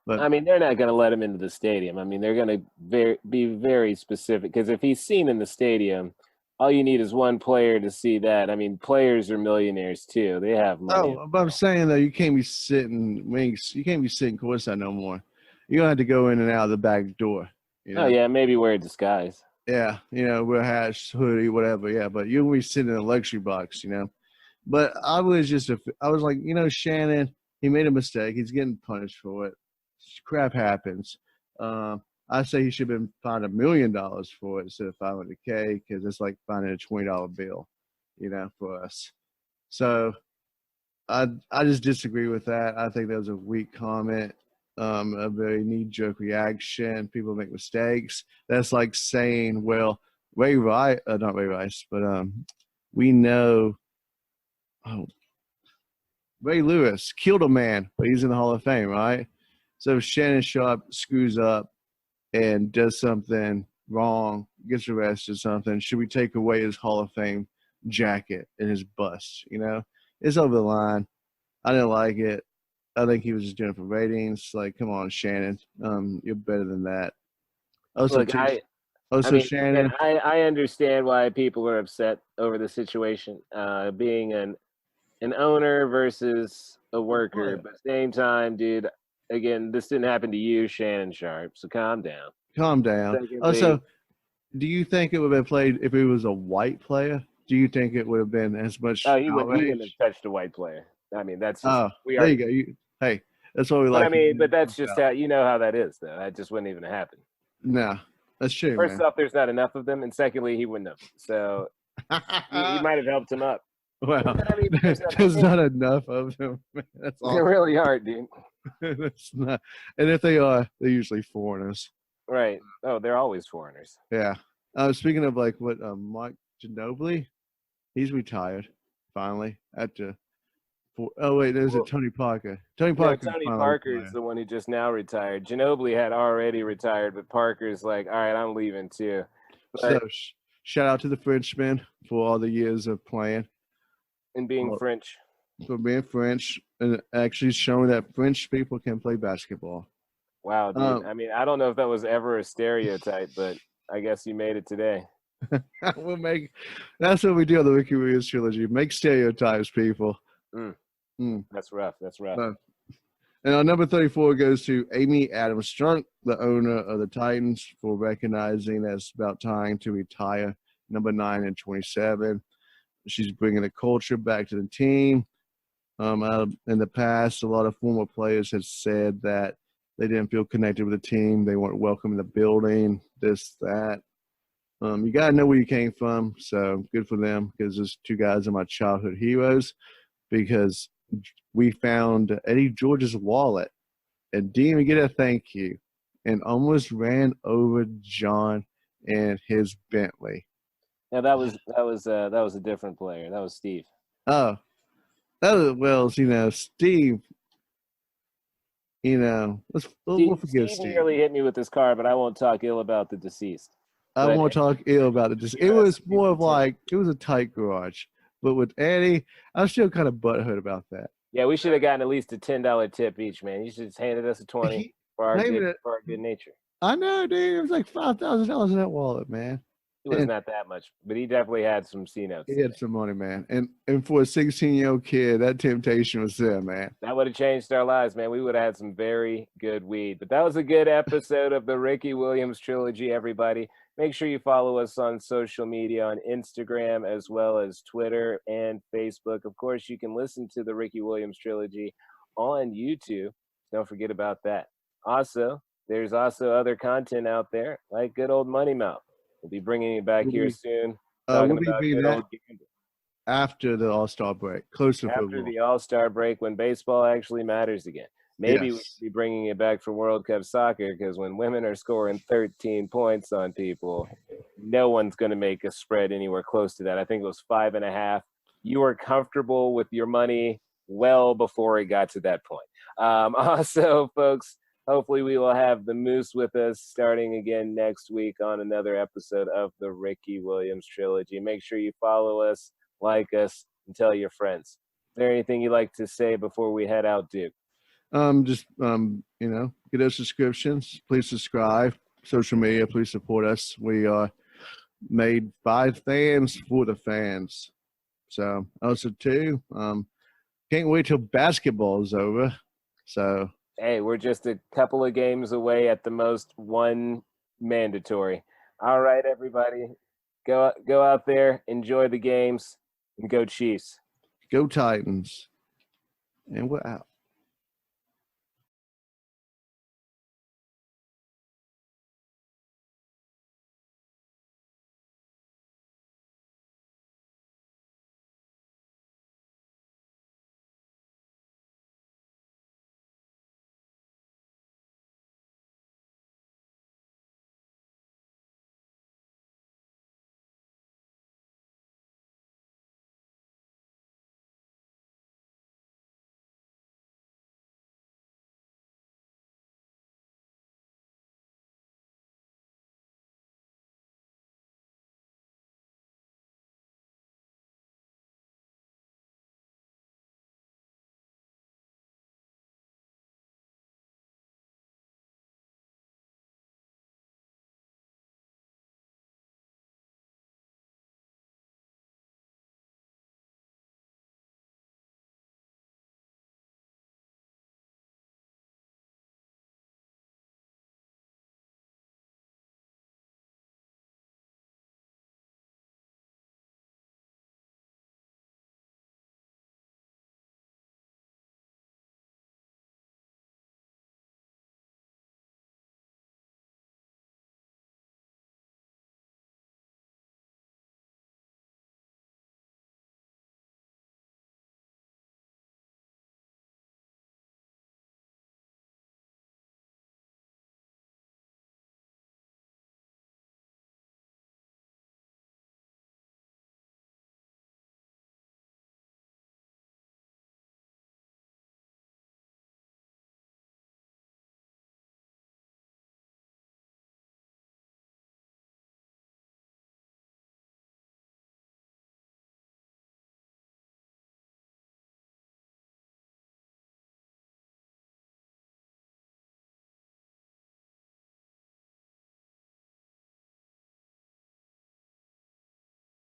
But
I mean, they're not going to let him into the stadium. I mean, they're going to be very specific because if he's seen in the stadium, all you need is one player to see that. I mean, players are millionaires too. They have money.
Oh, but I'm saying though, you can't be sitting wings. You can't be sitting courtside no more. You're gonna have to go in and out of the back door.
Oh yeah, maybe wear a disguise.
Yeah, wear a hat, hoodie, whatever. Yeah, but you're gonna be sitting in a luxury box, But I was like, Shannon, he made a mistake. He's getting punished for it. Crap happens. I say he should have been fined $1 million for it instead of $500K because it's like finding a $20 bill, for us. So I just disagree with that. I think that was a weak comment, a very knee-jerk reaction. People make mistakes. That's like saying, well, not Ray Rice, but we know Ray Lewis killed a man, but he's in the Hall of Fame, right? So if Shannon Sharp screws up and does something wrong, gets arrested or something, should we take away his Hall of Fame jacket and his bust? You know, it's over the line. I didn't like it. I think he was just doing it for ratings. Like, come on, Shannon, you're better than that. Also,
Look,
Shannon,
I understand why people are upset over the situation, being an owner versus a worker. But at the same time, dude, again, this didn't happen to you, Shannon Sharp. So calm down.
Calm down. Also, do you think it would have been played if it was a white player? Do you think it would have been as much?
Oh, he wouldn't have touched a white player. I mean, that's just,
there you go. Hey, that's what we like.
I mean, but that's just how you know how that is, though. That just wouldn't even happen.
No, that's true.
First off, there's not enough of them, and secondly, he wouldn't have. So he might have helped him up.
Well, I mean, there's not enough of them. That's all.
They really are, dude.
That's not. And if they are, they're usually foreigners.
Right. Oh, they're always foreigners.
Yeah. Speaking of like what Mike Ginobili, he's retired finally after. Oh wait, there's a Tony Parker. Tony Parker
is the one who just now retired. Ginobili had already retired, but Parker's like, all right, I'm leaving too. But,
so shout out to the Frenchman for all the years of playing
and being French.
For being French and actually showing that French people can play basketball.
Wow, dude. I mean, I don't know if that was ever a stereotype, but I guess you made it today.
That's what we do on the Ricky Williams Trilogy. Make stereotypes, people.
That's rough.
And our number 34 goes to Amy Adams Strunk, the owner of the Titans, for recognizing that it's about time to retire. Number 9 and 27. She's bringing the culture back to the team. In the past, a lot of former players had said that they didn't feel connected with the team. They weren't welcome in the building, this, that. You got to know where you came from, so good for them, because those two guys are my childhood heroes, because we found Eddie George's wallet and didn't even get a thank you and almost ran over John and his Bentley.
Yeah, that was a different player. That was Steve.
Oh, Steve. We'll forgive Steve.
Steve nearly hit me with his car, but I won't talk ill about the deceased.
I won't talk ill about it. It was more of like it was a tight garage. But with Eddie, I'm still kind of butthurt about that.
Yeah, we should have gotten at least a $10 tip each, man. You should have handed us a $20 for our good nature.
I know, dude. It was like $5,000 in that wallet, man.
It was not that much, but he definitely had some C-notes.
He had some money, man. And for a 16-year-old kid, that temptation was there, man.
That would have changed our lives, man. We would have had some very good weed. But that was a good episode of the Ricky Williams Trilogy, everybody. Make sure you follow us on social media, on Instagram, as well as Twitter and Facebook. Of course, you can listen to the Ricky Williams Trilogy on YouTube. Don't forget about that. Also, there's also other content out there, like good old Money Mouth. We'll be bringing it back here soon.
After the All-Star break, close to
after
football.
the All-Star break, when baseball actually matters again. Maybe we should be bringing it back for World Cup soccer, because when women are scoring 13 points on people, no one's going to make a spread anywhere close to that. I think it was 5.5. You were comfortable with your money well before it got to that point. Also, folks, hopefully we will have the Moose with us starting again next week on another episode of the Ricky Williams Trilogy. Make sure you follow us, like us, and tell your friends. Is there anything you'd like to say before we head out, Duke?
Get us subscriptions. Please subscribe. Social media, please support us. We are made by fans for the fans. So also too, can't wait till basketball is over. So
hey, we're just a couple of games away, at the most one mandatory. All right, everybody, go out there, enjoy the games, and go Chiefs.
Go Titans. And we're out.